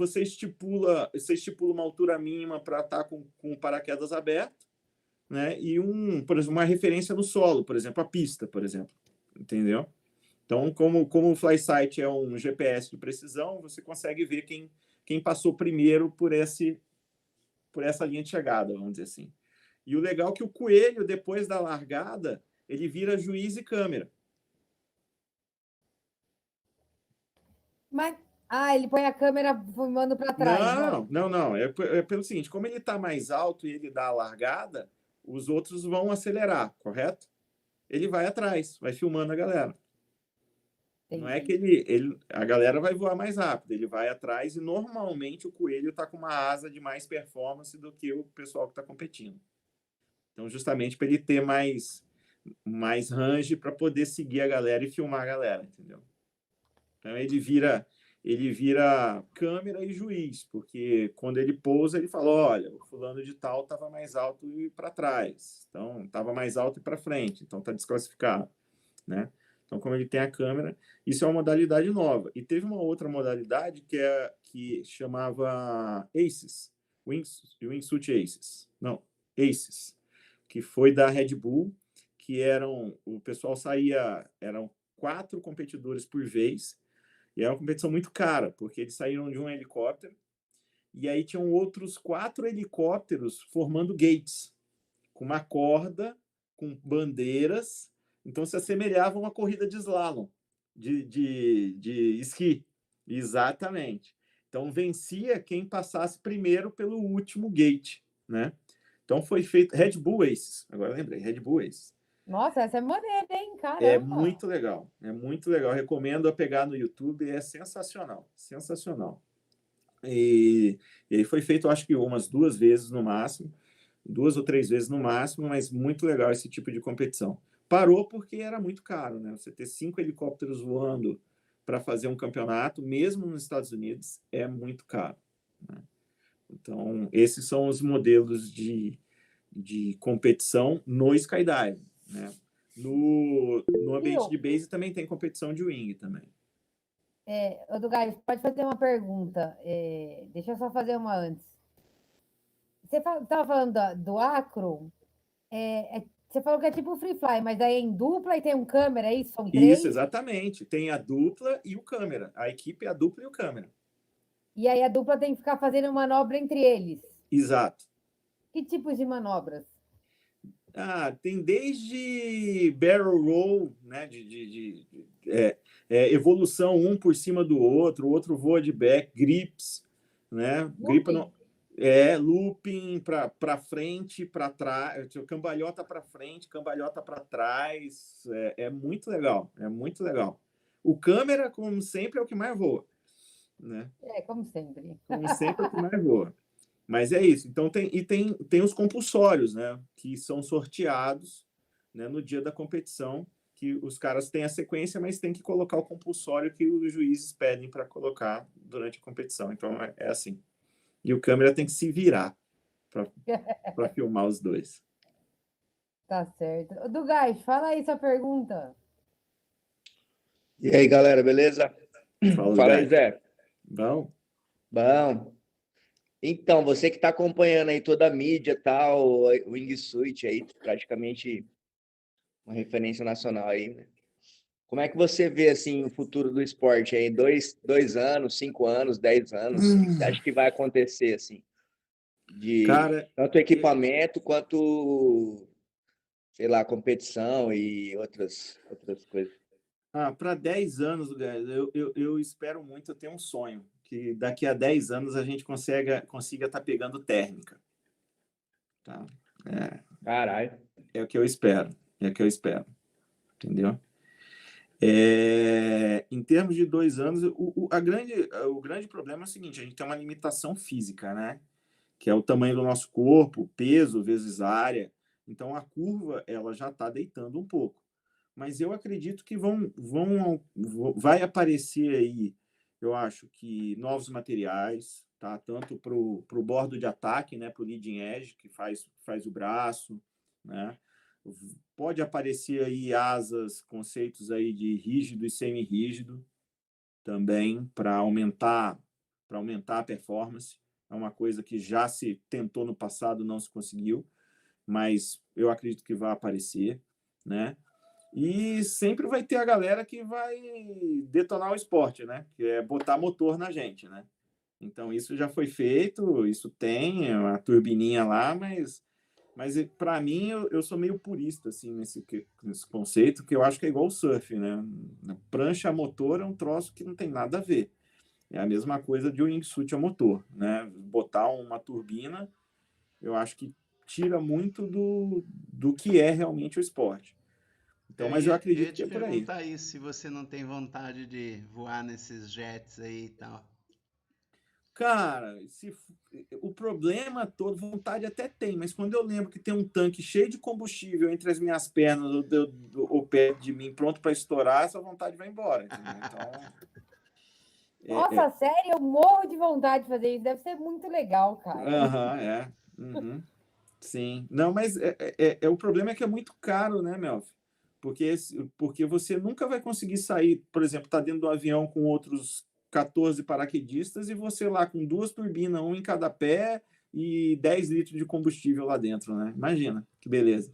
uma altura mínima para estar com o paraquedas aberto, né? E por exemplo, uma referência no solo, por exemplo, a pista, por exemplo. Entendeu? Então, como o FlySight é um GPS de precisão, você consegue ver quem passou primeiro por essa linha de chegada, vamos dizer assim. E o legal é que o coelho, depois da largada, ele vira juiz e câmera. Mas, ele põe a câmera filmando para trás. Não. É pelo seguinte, como ele está mais alto e ele dá a largada, os outros vão acelerar, correto? Ele vai atrás, vai filmando a galera. Entendi. Não é que a galera vai voar mais rápido, ele vai atrás e normalmente o coelho está com uma asa de mais performance do que o pessoal que está competindo. Então, justamente para ele ter mais range para poder seguir a galera e filmar a galera, entendeu? Então, ele vira câmera e juiz, porque quando ele pousa, ele fala, olha, o fulano de tal estava mais alto e para trás, então estava mais alto e para frente, então está desclassificado, né? Então, como ele tem a câmera, isso é uma modalidade nova. E teve uma outra modalidade que chamava ACES, Wingsuit ACES. Não, ACES, que foi da Red Bull, que o pessoal eram 4 competidores por vez, e era uma competição muito cara, porque eles saíram de um helicóptero, e aí tinham outros 4 helicópteros formando gates, com uma corda, com bandeiras. Então, se assemelhava a uma corrida de slalom, de esqui. Exatamente. Então, vencia quem passasse primeiro pelo último gate, né? Então, foi feito Red Bull Aces. Agora lembrei, Red Bull Aces. Nossa, essa é maneira, hein? Caramba. É muito legal. É muito legal. Recomendo a pegar no YouTube. É sensacional. Sensacional. E aí foi feito, acho que umas 2 vezes no máximo. 2 ou 3 vezes no máximo, mas muito legal esse tipo de competição. Parou porque era muito caro, né? Você ter 5 helicópteros voando para fazer um campeonato, mesmo nos Estados Unidos, é muito caro, né? Então, esses são os modelos de competição no skydive, né? No ambiente de base também tem competição de wing também. Dugay, pode fazer uma pergunta. Deixa eu só fazer uma antes. Você estava falando do acro, você falou que é tipo free fly, mas aí é em dupla e tem um câmera, é isso? São 3? Isso, exatamente. Tem a dupla e o câmera. A equipe é a dupla e o câmera. E aí a dupla tem que ficar fazendo manobra entre eles. Exato. Que tipos de manobras? Tem desde barrel roll, né, evolução um por cima do outro, o outro voa de back, grips, né? Looping para frente, para trás, cambalhota para frente, cambalhota para trás, é muito legal, é muito legal. O câmera, como sempre, é o que mais voa, né? Como sempre. Como sempre, é o que mais voa. Mas é isso. Então, tem os compulsórios, né? Que são sorteados, né, no dia da competição, que os caras têm a sequência, mas tem que colocar o compulsório que os juízes pedem para colocar durante a competição. Então, é assim. E o câmera tem que se virar para filmar os dois. Tá certo. Dugay, fala aí sua pergunta. E aí, galera, beleza? Fala aí, Zé. Bom? Bom. Então, você que está acompanhando aí toda a mídia e tal, o Wingsuit aí, praticamente uma referência nacional aí, né? Como é que você vê, assim, o futuro do esporte aí? 2 anos, 5 anos, 10 anos? O que você acha que vai acontecer, assim? Tanto equipamento quanto, sei lá, competição e outras coisas. Para 10 anos, eu espero muito, eu tenho um sonho, que daqui a 10 anos a gente consiga estar pegando térmica. Tá? Caralho. É o que eu espero. Entendeu? Em termos de 2 anos, o grande problema é o seguinte: a gente tem uma limitação física, né? Que é o tamanho do nosso corpo, peso vezes área. Então, a curva ela já está deitando um pouco. Mas eu acredito que vai aparecer aí, eu acho que novos materiais, tá? Tanto para o bordo de ataque, né? Para o leading edge, que faz o braço, né? Pode aparecer aí asas, conceitos aí de rígido e semi-rígido também para aumentar a performance. É uma coisa que já se tentou no passado, não se conseguiu, mas eu acredito que vai aparecer, né? E sempre vai ter a galera que vai detonar o esporte, né? Que é botar motor na gente, né? Então, isso já foi feito, isso tem uma turbininha lá, mas para mim, eu sou meio purista, assim, nesse conceito, que eu acho que é igual o surf, né? Prancha a motor é um troço que não tem nada a ver. É a mesma coisa de um wingsuit a motor, né? Botar uma turbina, eu acho que tira muito do que é realmente o esporte. Então, mas eu acredito que é por aí. Eu ia te perguntar isso, se você não tem vontade de voar nesses jets aí e tal. Cara, o problema todo, vontade até tem, mas quando eu lembro que tem um tanque cheio de combustível entre as minhas pernas ou perto de mim, pronto para estourar, essa vontade vai embora. Então, nossa, sério, eu morro de vontade de fazer isso. Deve ser muito legal, cara. Sim. Não, mas o problema é que é muito caro, né, Melfi? Porque você nunca vai conseguir sair, por exemplo, tá dentro do avião com outros 14 paraquedistas e você lá com 2 turbinas, um em cada pé e 10 litros de combustível lá dentro, né? Imagina, que beleza.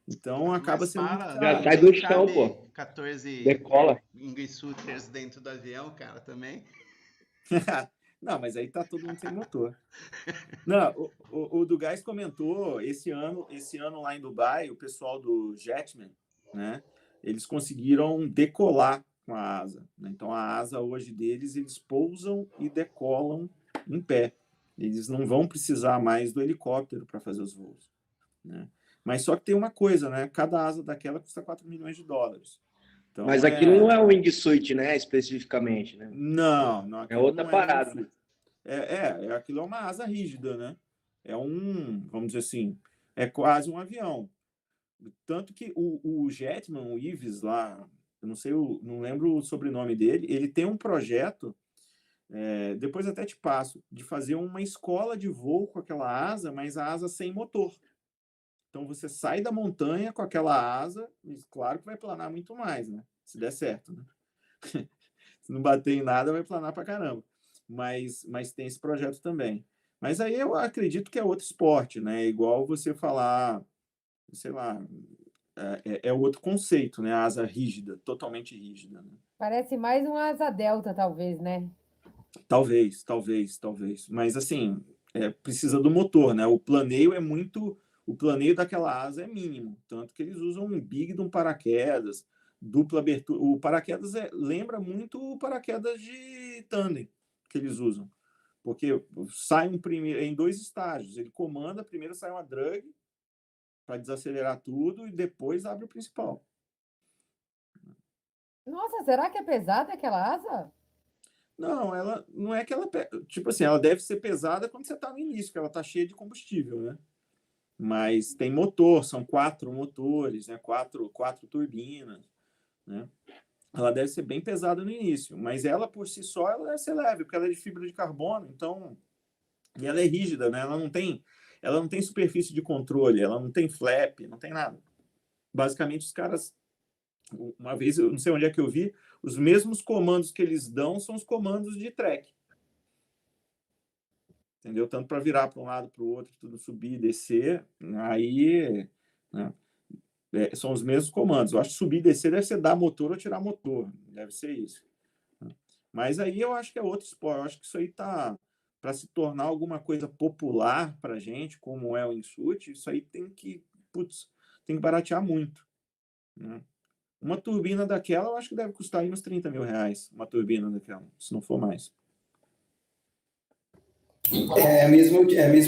Então acaba sendo muito caro. Já sai do chão, pô. 14 decola. Wingsuiters dentro do avião, cara, também. Não, mas aí tá todo mundo sem motor. Não, o do Gás comentou esse ano lá em Dubai, o pessoal do Jetman, né? Eles conseguiram decolar com a asa, né? Então a asa hoje deles, eles pousam e decolam em pé. Eles não vão precisar mais do helicóptero para fazer os voos, né? Mas só que tem uma coisa, né? Cada asa daquela custa $4 milhões. Então, mas aquilo não é um wingsuit, né? Especificamente, né? Não, é outra parada. Né? Aquilo é uma asa rígida, né? Vamos dizer assim, é quase um avião. Tanto que o Jetman, o Yves lá, eu não sei, não lembro o sobrenome dele, ele tem um projeto, depois até te passo, de fazer uma escola de voo com aquela asa, mas a asa sem motor. Então você sai da montanha com aquela asa, e claro que vai planar muito mais, né? Se der certo, né? Se não bater em nada, vai planar pra caramba. Mas tem esse projeto também. Mas aí eu acredito que é outro esporte, né? Igual você falar, sei lá, é outro conceito, né? A asa rígida, totalmente rígida. Né? Parece mais uma asa delta, talvez, né? Talvez. Mas assim, precisa do motor, né? O planeio daquela asa é mínimo, tanto que eles usam um big de um paraquedas, dupla abertura. O paraquedas lembra muito o paraquedas de tandem que eles usam, porque sai em 2 estágios. Ele comanda, primeiro sai uma drag para desacelerar tudo e depois abre o principal. Nossa, será que é pesada aquela asa? Não, ela não é que ela... Tipo assim, ela deve ser pesada quando você está no início, que ela está cheia de combustível, né? Mas tem motor, são 4 motores, né? quatro turbinas, né? Ela deve ser bem pesada no início, mas ela por si só ela deve ser leve, porque ela é de fibra de carbono, então e ela é rígida, né? Ela não tem superfície de controle, ela não tem flap, não tem nada. Basicamente os caras, uma vez, eu não sei onde é que eu vi, os mesmos comandos que eles dão são os comandos de track. Entendeu? Tanto para virar para um lado, para o outro, tudo subir, descer, aí, né? São os mesmos comandos. Eu acho que subir e descer deve ser dar motor ou tirar motor, deve ser isso. Mas aí eu acho que é outro esporte. Eu acho que isso aí tá para se tornar alguma coisa popular para a gente, como é o wingsuit, isso aí tem que baratear muito. Né? Uma turbina daquela, eu acho que deve custar aí uns $30 mil, uma turbina daquela, se não for mais. É a mesma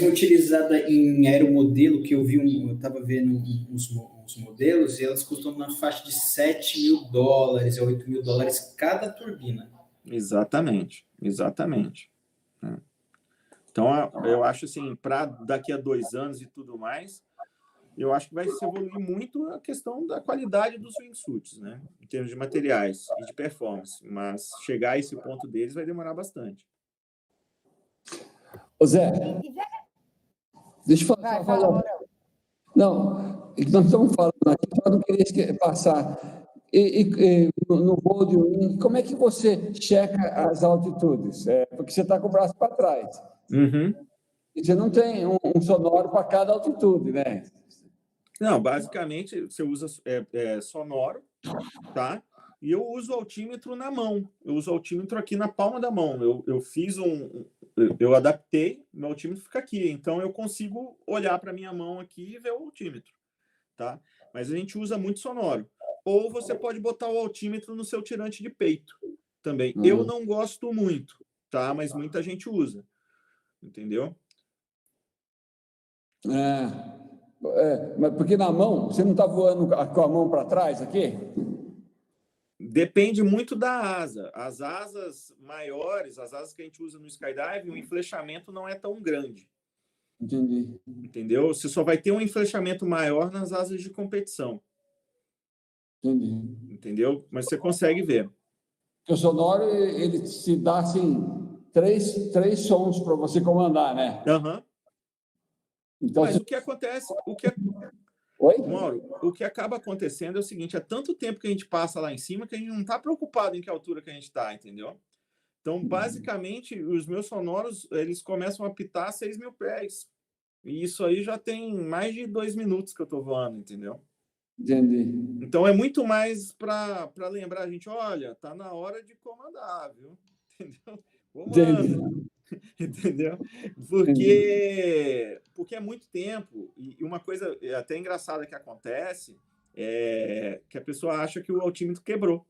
utilizada em aeromodelo, que eu estava vendo uns modelos, e elas custam na faixa de $7 mil a $8 mil cada turbina. Exatamente. Né? Então, eu acho assim, para daqui a 2 anos e tudo mais, eu acho que vai se evoluir muito a questão da qualidade dos wingsuits, né? Em termos de materiais e de performance. Mas chegar a esse ponto deles vai demorar bastante. Ô Zé, deixa eu falar. Não, e que nós estamos falando aqui, eu não queria passar. No voo de wing, como é que você checa as altitudes? Porque você está com o braço para trás. Uhum. E você não tem um sonoro para cada altitude, né? Não, basicamente você usa sonoro, tá? E eu uso o altímetro na mão. Eu uso o altímetro aqui na palma da mão. Eu adaptei, meu altímetro fica aqui. Então eu consigo olhar para minha mão aqui e ver o altímetro, tá? Mas a gente usa muito sonoro. Ou você pode botar o altímetro no seu tirante de peito também. Eu não gosto muito, tá? Mas muita gente usa, entendeu? Mas porque na mão, você não está voando com a mão para trás aqui? Depende muito da asa. As asas maiores, as asas que a gente usa no skydiving, o enflechamento não é tão grande. Entendi. Entendeu? Você só vai ter um enflechamento maior nas asas de competição. Entendi. Entendeu? Mas você consegue ver. O sonoro, ele te dá, assim, três sons para você comandar, né? Aham. Então, mas o que acontece... Oi? Mauro, o que acaba acontecendo é o seguinte, é tanto tempo que a gente passa lá em cima que a gente não está preocupado em que altura que a gente está, entendeu? Então, basicamente, os meus sonoros, eles começam a apitar a 6.000 pés. E isso aí já tem mais de 2 minutos que eu estou voando, entendeu? Entendi. Então, é muito mais para lembrar a gente, olha, tá na hora de comandar, viu? Entendeu? Comanda. Entendeu? Porque é muito tempo. E uma coisa até engraçada que acontece é que a pessoa acha que o altímetro quebrou.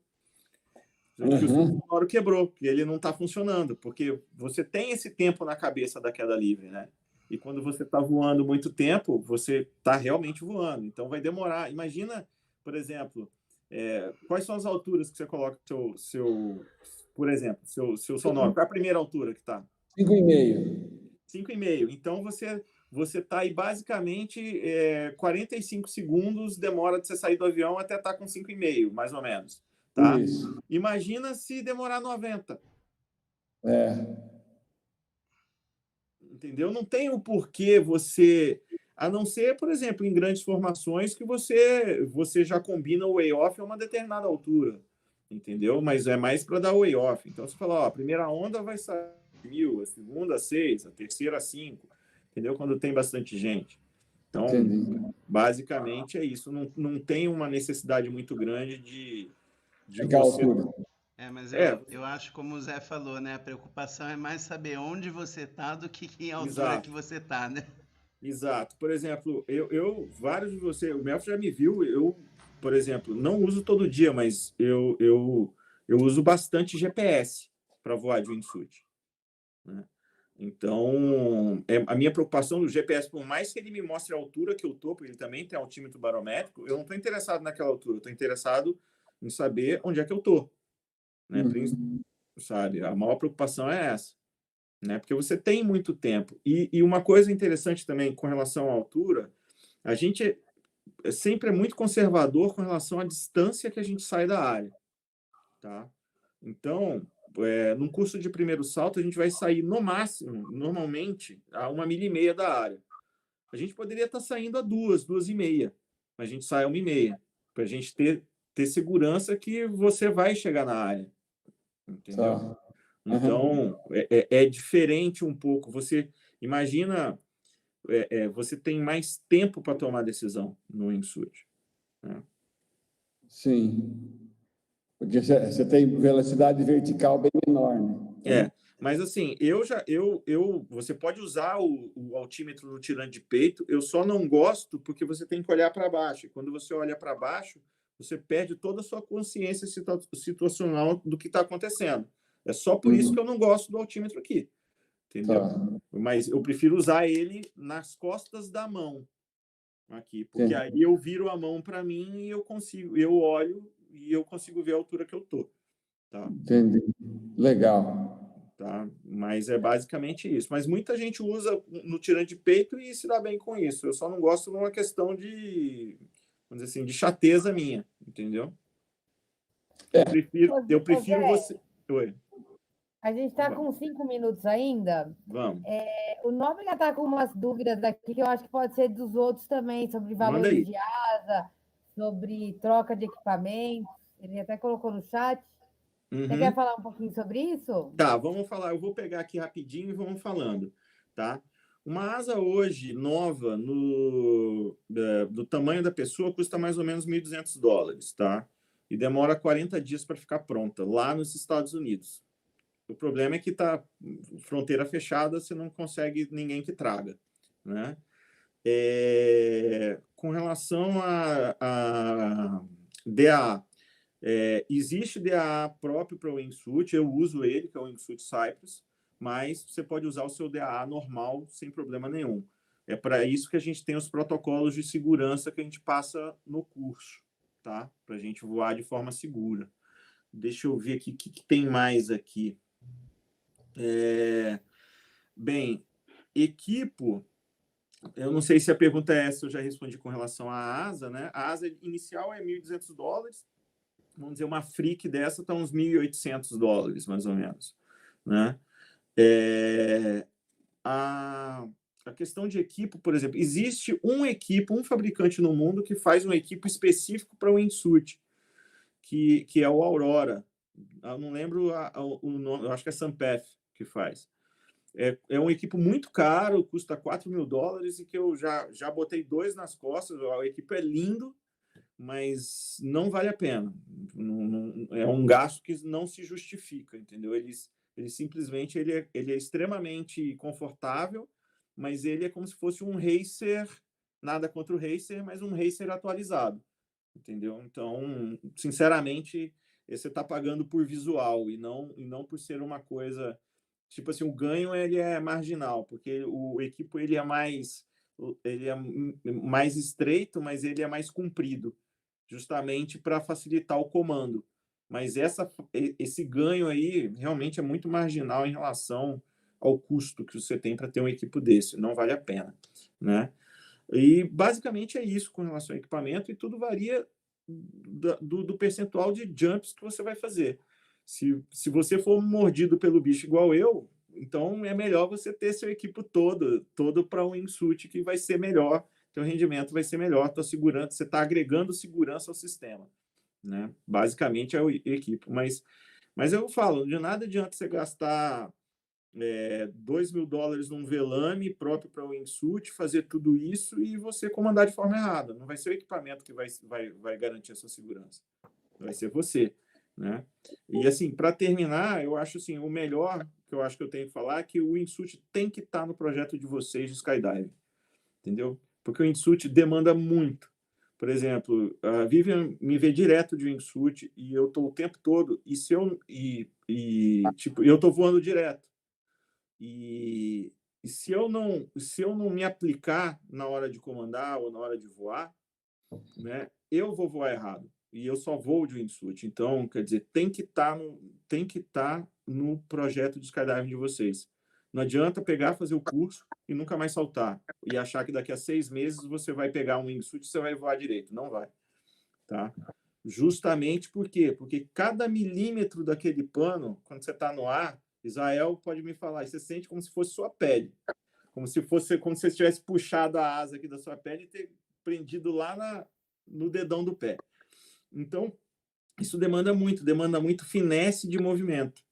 Que o sonoro quebrou, que ele não está funcionando, porque você tem esse tempo na cabeça da queda livre, né? E quando você está voando muito tempo, você está realmente voando. Então vai demorar. Imagina, por exemplo, quais são as alturas que você coloca por exemplo, seu sonoro? Qual é a primeira altura que está? 5,5. 5,5. Então, você está aí basicamente 45 segundos demora de você sair do avião até estar com 5,5, mais ou menos. Tá? Isso. Imagina se demorar 90. Entendeu? Não tem o porquê você... A não ser, por exemplo, em grandes formações que você já combina o way-off a uma determinada altura. Entendeu? Mas é mais para dar o way-off. Então, você fala, ó, a primeira onda vai sair 1.000, a segunda 6, a terceira 5, entendeu? Quando tem bastante gente. Então, basicamente é isso. Não tem uma necessidade muito grande de você... Mas eu acho, como o Zé falou, né? A preocupação é mais saber onde você está do que em altura que você está, né? Exato. Por exemplo, vários de vocês, o Melf já me viu, eu, por exemplo, não uso todo dia, mas eu uso bastante GPS para voar de wingsuit. Né? Então, a minha preocupação do GPS, por mais que ele me mostre a altura que eu estou, porque ele também tem altímetro barométrico, eu não estou interessado naquela altura, eu estou interessado em saber onde é que eu estou. Né? Sabe? A maior preocupação é essa. Né? Porque você tem muito tempo. E uma coisa interessante também com relação à altura, a gente sempre é muito conservador com relação à distância que a gente sai da área. Tá? Então... num curso de primeiro salto, a gente vai sair no máximo, normalmente, a 1,5 milha da área. A gente poderia estar saindo a 2,5, mas a gente sai a 1,5, para a gente ter segurança que você vai chegar na área. Entendeu? Então, é diferente um pouco. Você imagina, você tem mais tempo para tomar decisão no wingsuit. Né? Sim. Porque você tem velocidade vertical bem menor, né? Mas assim, você pode usar o altímetro no tirante de peito, eu só não gosto porque você tem que olhar para baixo. E quando você olha para baixo, você perde toda a sua consciência situacional do que está acontecendo. É só por isso que eu não gosto do altímetro aqui. Entendeu? Mas eu prefiro usar ele nas costas da mão aqui, porque aí eu viro a mão para mim e eu olho e eu consigo ver a altura que eu tô. Tá? Entendi. Legal. Tá? Mas é basicamente isso. Mas muita gente usa no tirante de peito e se dá bem com isso. Eu só não gosto numa questão de, vamos dizer assim, de chateza minha, entendeu? Eu prefiro você... Oi. A gente está com 5 minutos ainda. Vamos. O Nobre já está com umas dúvidas aqui que eu acho que pode ser dos outros também, sobre valores de asa, sobre troca de equipamentos. Ele até colocou no chat. Você quer falar um pouquinho sobre isso? Tá, vamos falar. Eu vou pegar aqui rapidinho e vamos falando, tá? Uma asa hoje, nova, do tamanho da pessoa, custa mais ou menos $1.200, tá? E demora 40 dias para ficar pronta, lá nos Estados Unidos. O problema é que tá fronteira fechada, você não consegue ninguém que traga, né? Com relação a DAA, existe DAA próprio para o Wingsuit, eu uso ele, que é o Wingsuit Cypress, mas você pode usar o seu DAA normal sem problema nenhum. É para isso que a gente tem os protocolos de segurança que a gente passa no curso, tá? Para a gente voar de forma segura. Deixa eu ver aqui o que tem mais aqui. Bem, equipo, eu não sei se a pergunta é essa, eu já respondi com relação à asa, né? A asa inicial é $1.200, vamos dizer, uma freak dessa está uns $1.800, mais ou menos, né? A questão de equipo, por exemplo, existe um fabricante no mundo que faz um equipo específico para o Wingsuit, que é o Aurora. Eu não lembro o nome, eu acho que é Sampath que faz. É um equipo muito caro, custa $4.000 e que eu já botei 2 nas costas. O equipo é lindo, mas não vale a pena. É um gasto que não se justifica, entendeu? Ele simplesmente ele é extremamente confortável, mas ele é como se fosse um racer, nada contra o racer, mas um racer atualizado, entendeu? Então, sinceramente, você está pagando por visual e não por ser uma coisa... Tipo assim, o ganho ele é marginal, porque o equipo ele é mais estreito, mas ele é mais comprido, justamente para facilitar o comando. Mas esse ganho aí realmente é muito marginal em relação ao custo que você tem para ter um equipo desse. Não vale a pena, né? E basicamente é isso com relação ao equipamento, e tudo varia do percentual de jumps que você vai fazer. Se você for mordido pelo bicho igual eu, então é melhor você ter seu equipo todo para um Wingsuit, que vai ser melhor, teu rendimento vai ser melhor, você está agregando segurança ao sistema, né? Basicamente é o equipo. Mas eu falo, de nada adianta você gastar $2.000 num velame próprio para o Wingsuit, fazer tudo isso e você comandar de forma errada. Não vai ser o equipamento que vai garantir a sua segurança, vai ser você, né? E assim, para terminar, eu acho assim, o melhor que eu acho que eu tenho que falar é que o Wingsuit tem que estar no projeto de vocês de skydiving, entendeu? Porque o Wingsuit demanda muito. Por exemplo, a Vivian me vê direto de Wingsuit e eu tô o tempo todo, tipo, eu tô voando direto. E se eu não me aplicar na hora de comandar ou na hora de voar, né, eu vou voar errado. E eu só vou de Wingsuit. Então, quer dizer, tem que estar no projeto de skydiving de vocês. Não adianta fazer o curso e nunca mais saltar. E achar que daqui a 6 meses você vai pegar um Wingsuit e você vai voar direito. Não vai. Tá? Justamente por quê? Porque cada milímetro daquele pano, quando você está no ar, Israel pode me falar, você sente como se fosse sua pele. Como se você tivesse puxado a asa aqui da sua pele e ter prendido lá no dedão do pé. Então, isso demanda muito finesse de movimento.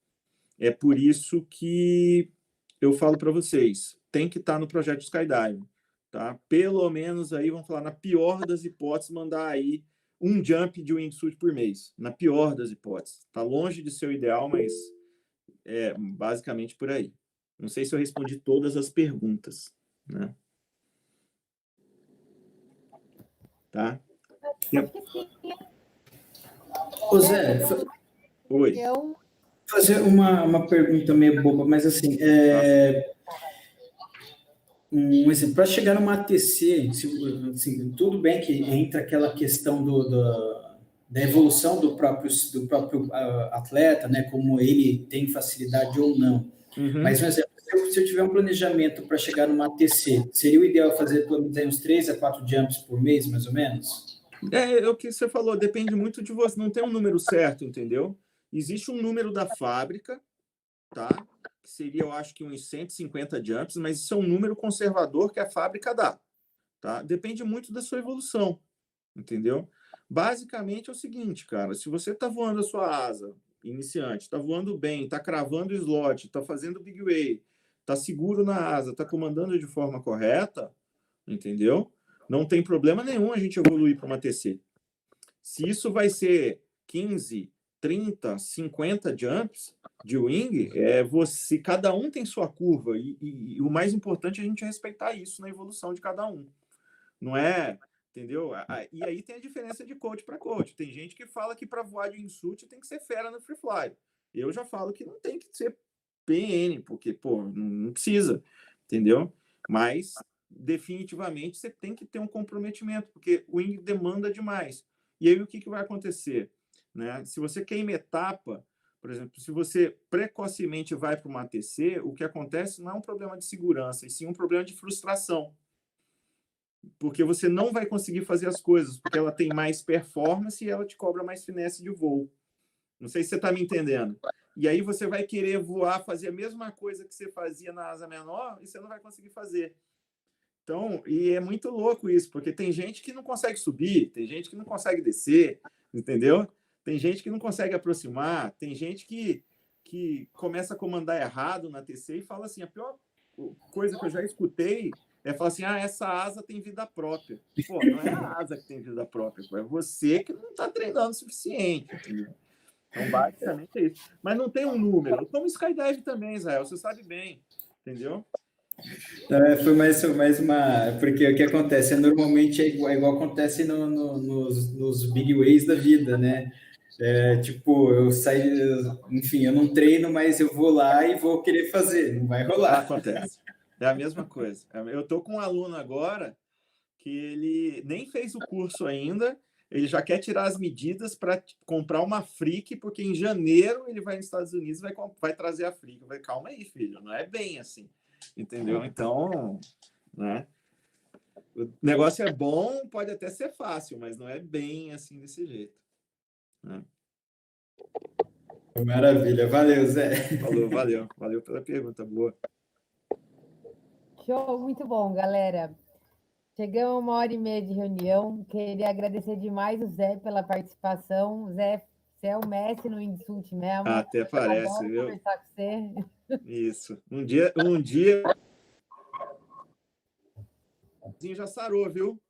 É por isso que eu falo para vocês, tem que estar no projeto Skydiving, tá? Pelo menos aí, vamos falar, na pior das hipóteses, mandar aí um jump de Wingsuit por mês. Na pior das hipóteses. Está longe de ser o ideal, mas é basicamente por aí. Não sei se eu respondi todas as perguntas, né? Tá? Ô Zé, oi. Fazer uma pergunta meio boba, mas assim, um exemplo, para chegar numa ATC, assim, tudo bem que entra aquela questão da evolução do próprio atleta, né, como ele tem facilidade ou não. Uhum. Mas, por exemplo, se eu tiver um planejamento para chegar numa ATC, seria o ideal fazer pelo menos uns 3 a 4 jumps por mês, mais ou menos? É o que você falou, depende muito de você, não tem um número certo, entendeu? Existe um número da fábrica, tá? Que seria, eu acho que uns 150 jumps, mas isso é um número conservador que a fábrica dá, tá? Depende muito da sua evolução, entendeu? Basicamente é o seguinte, cara, se você tá voando a sua asa iniciante, tá voando bem, tá cravando o slot, tá fazendo big wave, tá seguro na asa, tá comandando de forma correta, entendeu? Não tem problema nenhum a gente evoluir para uma TC. Se isso vai ser 15, 30, 50 jumps de wing, você, cada um tem sua curva e o mais importante é a gente respeitar isso na evolução de cada um. Não é, entendeu? E aí tem a diferença de coach para coach. Tem gente que fala que para voar de wingsuit tem que ser fera no free fly. Eu já falo que não tem que ser PN, porque, pô, não precisa, entendeu? Mas definitivamente você tem que ter um comprometimento, porque o wing demanda demais. E aí o que vai acontecer? Né? Se você queima etapa, por exemplo, se você precocemente vai para uma ATC, o que acontece não é um problema de segurança, e sim um problema de frustração. Porque você não vai conseguir fazer as coisas, porque ela tem mais performance e ela te cobra mais finesse de voo. Não sei se você está me entendendo. E aí você vai querer voar, fazer a mesma coisa que você fazia na asa menor, e você não vai conseguir fazer. Então, e é muito louco isso, porque tem gente que não consegue subir, tem gente que não consegue descer, entendeu? Tem gente que não consegue aproximar, tem gente que começa a comandar errado na TC e fala assim, a pior coisa que eu já escutei é falar assim, essa asa tem vida própria. Pô, não é a asa que tem vida própria, é você que não está treinando o suficiente, entendeu? Então, basicamente é isso. Mas não tem um número. Eu tomo skydive também, Israel, você sabe bem, entendeu? Foi mais uma... Porque o que acontece normalmente é igual acontece nos big ways da vida, né? Tipo, eu saio... Enfim, eu não treino, mas eu vou lá e vou querer fazer. Não vai rolar. Acontece. É a mesma coisa. Eu tô com um aluno agora que ele nem fez o curso ainda, ele já quer tirar as medidas para comprar uma Freak, porque em janeiro ele vai nos Estados Unidos e vai trazer a Freak. Eu falei, calma aí, filho, não é bem assim. Entendeu? Então, né? O negócio é bom, pode até ser fácil, mas não é bem assim desse jeito. Né? Maravilha, valeu, Zé. Valeu pela pergunta, boa. Show, muito bom, galera. Chegamos a 1h30 de reunião. Queria agradecer demais o Zé pela participação. Zé, você é o mestre no wingsuit mesmo. Até parece, adoro viu? conversar com você. Isso. Um dia já sarou, viu?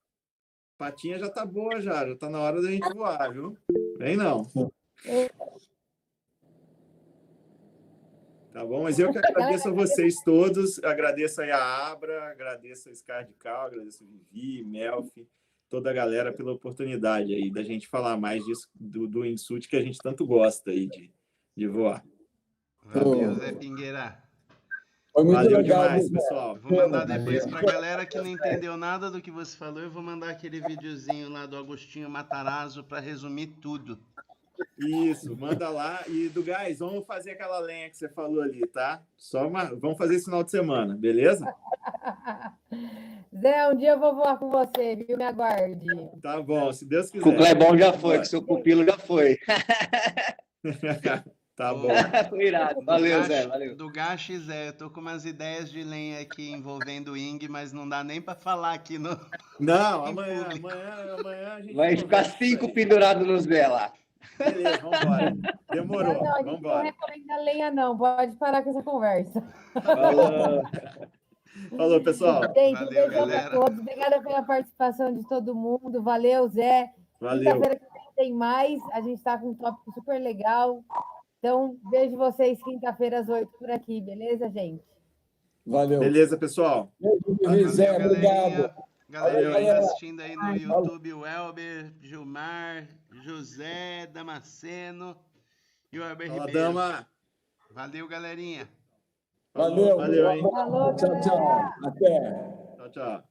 Patinha já tá boa já tá na hora da gente voar, viu? Vem não. Tá bom? Mas eu que agradeço a vocês todos, agradeço aí a Abra, agradeço a Scardical, agradeço a Vivi, Melf, toda a galera pela oportunidade aí da gente falar mais disso, do wingsuit que a gente tanto gosta aí de voar. Valeu, Zé Pingueira. Foi muito Valeu legal, demais, pessoal. Vou mandar depois para a galera que não entendeu nada do que você falou, eu vou mandar aquele videozinho lá do Agostinho Matarazzo para resumir tudo. Isso, manda lá. E do Gás, vamos fazer aquela lenha que você falou ali, tá? Vamos fazer esse final de semana, beleza? Zé, um dia eu vou voar com você, viu? Me aguarde. Tá bom, se Deus quiser. Com o Clebão já foi, com o seu pupilo já foi. Tá bom. Foi irado. Valeu, Zé. Valeu. Do Gash, Zé, eu tô com umas ideias de lenha aqui envolvendo o Ing, mas não dá nem para falar aqui no. Não, amanhã a gente. Vai ficar 5 pendurados nos Zé lá. Beleza, vambora. Demorou. Não, a gente não recomenda lenha, não. Pode parar com essa conversa. Falou, pessoal. Gente, valeu, um beijão galera. para todos. Obrigada pela participação de todo mundo. Valeu, Zé. Valeu. Quinta-feira que vem tem mais. A gente está com um tópico super legal. Então, vejo vocês quinta-feira às 8 por aqui, beleza, gente? Valeu. Beleza, pessoal. Valeu, Zé, obrigado. Galera que tá assistindo aí no YouTube, o Elber, Gilmar, José, Damasceno e o Elber Fala, Ribeiro. Dama. Valeu, galerinha. Valeu. Valeu, hein? Falou, Tchau, tchau. Até. Tchau, tchau.